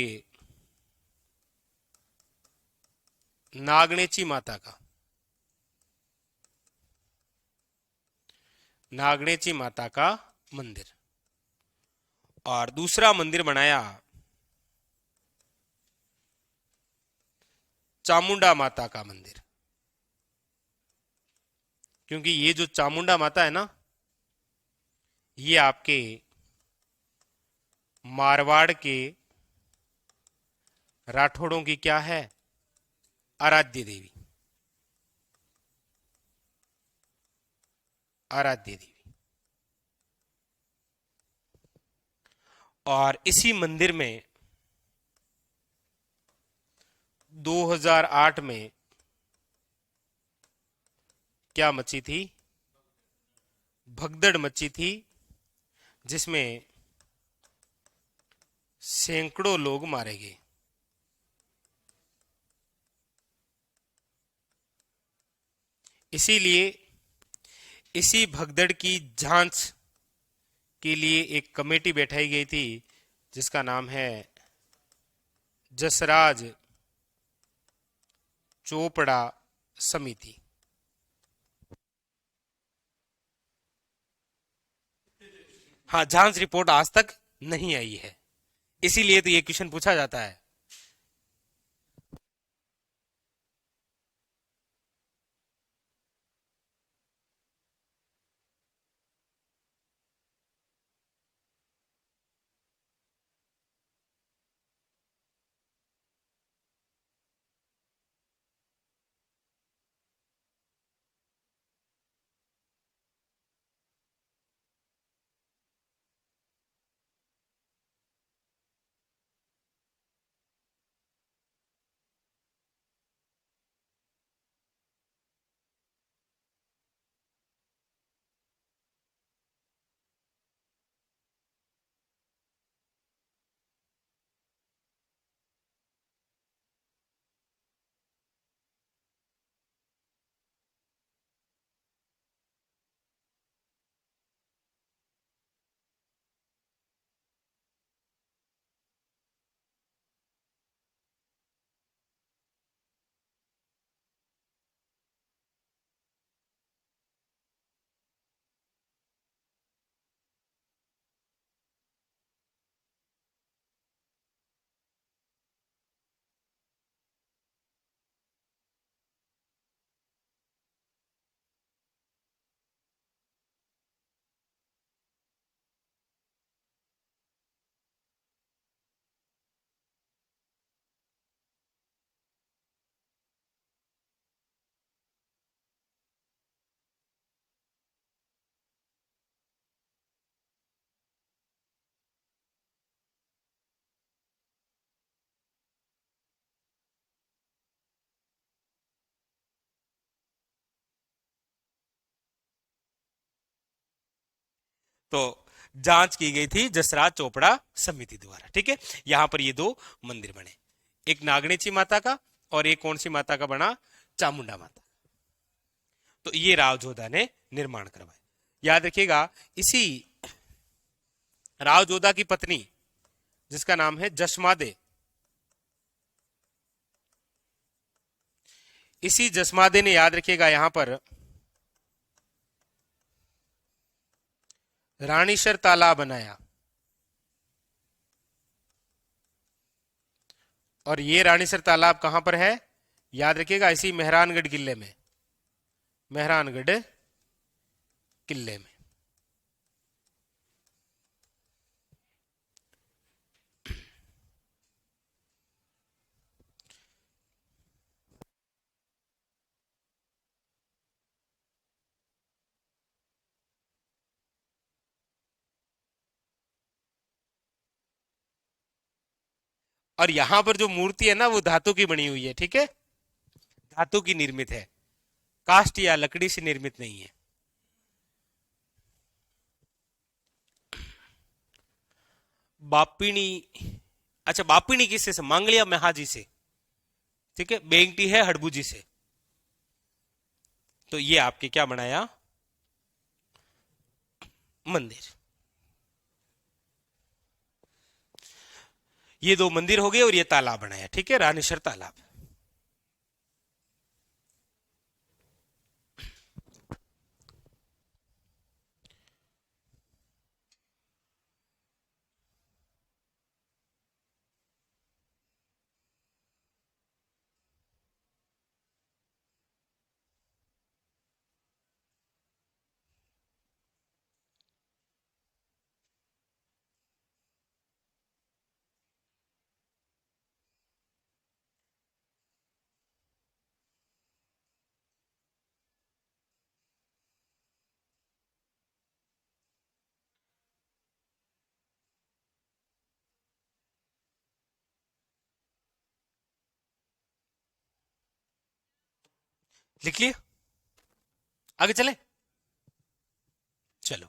नागणेची माता का, नागणेची माता का मंदिर। और दूसरा मंदिर बनाया चामुंडा माता का मंदिर। क्योंकि ये जो चामुंडा माता है ना, ये आपके मारवाड़ के राठौड़ों की क्या है, आराध्य देवी, आराध्य देवी। और इसी मंदिर में 2008 में क्या मची थी? भगदड़ मची थी, जिसमें सैकड़ों लोग मारे गए। इसीलिए इसी भगदड़ की जांच के लिए एक कमेटी बैठाई गई थी, जिसका नाम है जसराज चोपड़ा समिति। हाँ, जांच रिपोर्ट आज तक नहीं आई है, इसीलिए तो ये क्वेश्चन पूछा जाता है। तो जांच की गई थी जसराज चोपड़ा समिति द्वारा, ठीक है। यहां पर ये दो मंदिर बने, एक नागणेची माता का और एक कौन सी माता का बना? चामुंडा माता। तो ये राव जोधा ने निर्माण करवाया। याद रखिएगा, इसी राव जोधा की पत्नी, जिसका नाम है जसमादे, इसी जसमादे ने, याद रखिएगा, यहां पर रानीसर तालाब बनाया। और ये रानीसर तालाब कहां पर है? याद रखिएगा, इसी मेहरानगढ़ किले में, मेहरानगढ़ किले में। और यहां पर जो मूर्ति है ना, वो धातु की बनी हुई है, ठीक है, धातु की निर्मित है, काष्ठ या लकड़ी से निर्मित नहीं है। बापिनी, अच्छा, बापिनी किससे से? मांगलिया महाजी से, ठीक है। बेंगटी है हड़बूजी से। तो ये आपके क्या बनाया? मंदिर। ये दो मंदिर हो गए और ये तालाब बनाया, ठीक है, रानीसर तालाब। लिख लिए? आगे चले, चलो।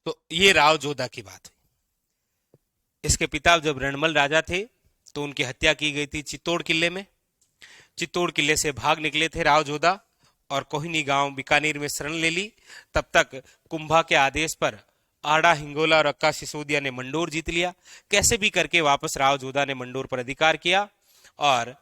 तो ये राव जोधा की बात है। इसके पिता जब रणमल राजा थे तो उनकी हत्या की गई थी चित्तौड़ किले में। चित्तौड़ किले से भाग निकले थे राव जोधा और कोहिनी गांव बीकानेर में शरण ले ली। तब तक कुंभा के आदेश पर आड़ा, हिंगोला और अक्का सिसोदिया ने मंडोर जीत लिया। कैसे भी करके वापस राव जोधा ने मंडोर पर अधिकार किया और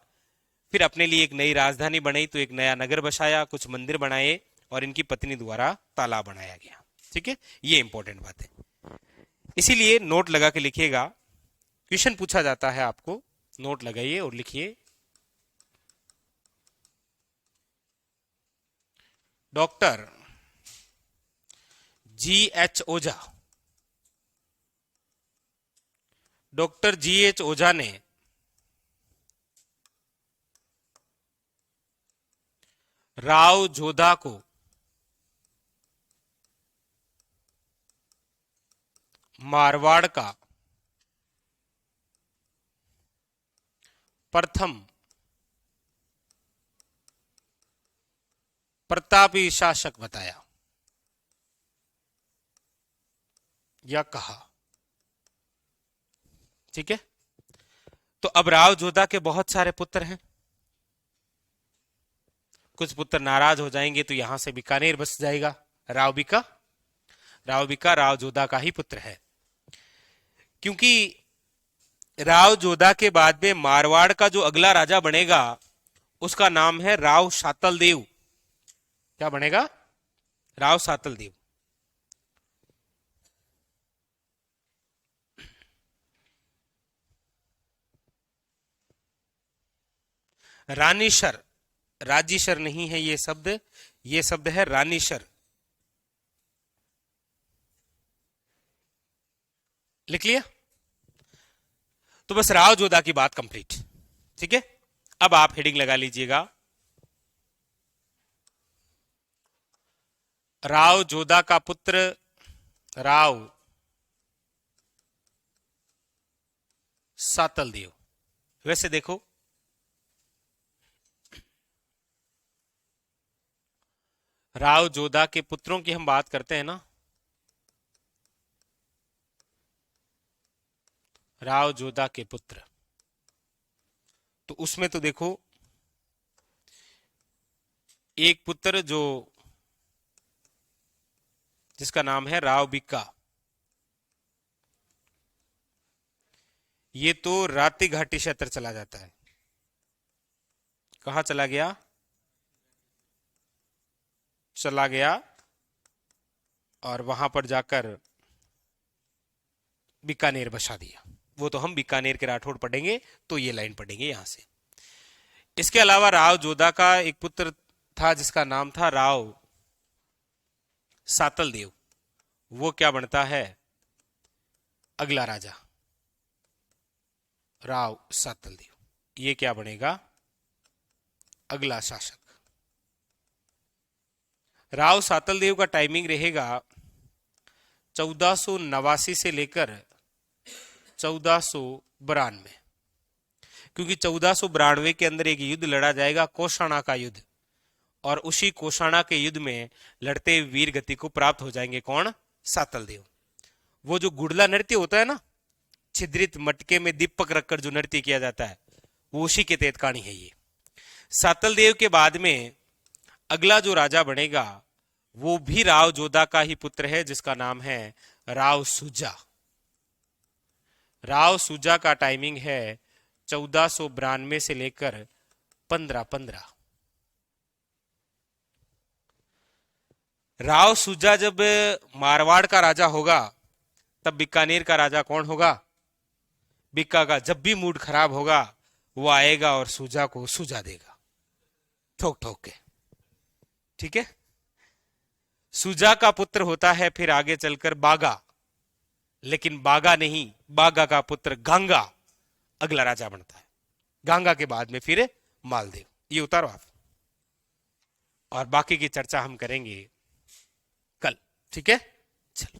फिर अपने लिए एक नई राजधानी बनाई, तो एक नया नगर बसाया, कुछ मंदिर बनाए और इनकी पत्नी द्वारा तालाब बनाया गया। ठीक है, ये इंपॉर्टेंट बात है, इसीलिए नोट लगा के लिखिएगा। क्वेश्चन पूछा जाता है आपको, नोट लगाइए और लिखिए। Doctor G.H. ओझा, डॉक्टर G.H. ओझा ने राव जोधा को मारवाड़ का प्रथम प्रतापी शासक बताया या कहा। ठीक है, तो अब राव जोधा के बहुत सारे पुत्र हैं। कुछ पुत्र नाराज हो जाएंगे तो यहां से बीकानेर बस जाएगा। राव बिका राव जोधा का ही पुत्र है, क्योंकि राव जोधा के बाद में मारवाड़ का जो अगला राजा बनेगा उसका नाम है राव सातल देव। क्या बनेगा? राव सातल देव। रानीशर, राजीशर नहीं है ये शब्द है रानीशर। लिख लिया? तो बस राव जोधा की बात कंप्लीट। ठीक है, अब आप हेडिंग लगा लीजिएगा, राव जोधा का पुत्र राव सातल देव। वैसे देखो, राव जोधा के पुत्रों की हम बात करते हैं ना, राव जोधा के पुत्र, तो उसमें तो देखो एक पुत्र जो जिसका नाम है राव बिक्का, ये तो राती घाटी क्षेत्र चला जाता है। कहां चला गया? चला गया और वहां पर जाकर बीकानेर बसा दिया। वो तो हम बीकानेर के राठौड़ पढ़ेंगे तो ये लाइन पढ़ेंगे यहां से। इसके अलावा राव जोधा का एक पुत्र था जिसका नाम था राव सातल देव। वो क्या बनता है? अगला राजा राव सातल देव। ये क्या बनेगा? अगला शासक। राव सातल देव का टाइमिंग रहेगा 1489 से लेकर 1492, क्योंकि 1492 के अंदर एक युद्ध लड़ा जाएगा, कोषाणा का युद्ध, और उसी कोषाणा के युद्ध में लड़ते वीर गति को प्राप्त हो जाएंगे कौन? सातल देव। वो जो गुड़ला नृत्य होता है ना, छिद्रित मटके में दीपक रखकर जो नृत्य किया जाता है, वो उसी के तहत कहानी है ये। सातल देव के बाद में अगला जो राजा बनेगा वो भी राव जोधा का ही पुत्र है, जिसका नाम है राव सुजा। राव सुजा का टाइमिंग है 1492 से लेकर 1515। राव सुजा जब मारवाड़ का राजा होगा तब बीकानेर का राजा कौन होगा? बिक्का का जब भी मूड खराब होगा वो आएगा और सुजा को सुजा देगा ठोक ठोक के। ठीक है, सुजा का पुत्र होता है फिर आगे चलकर बागा, लेकिन बागा नहीं, बागा का पुत्र गांगा अगला राजा बनता है। गांगा के बाद में फिर मालदेव। ये उतारो आप, और बाकी की चर्चा हम करेंगे कल। ठीक है, चलो।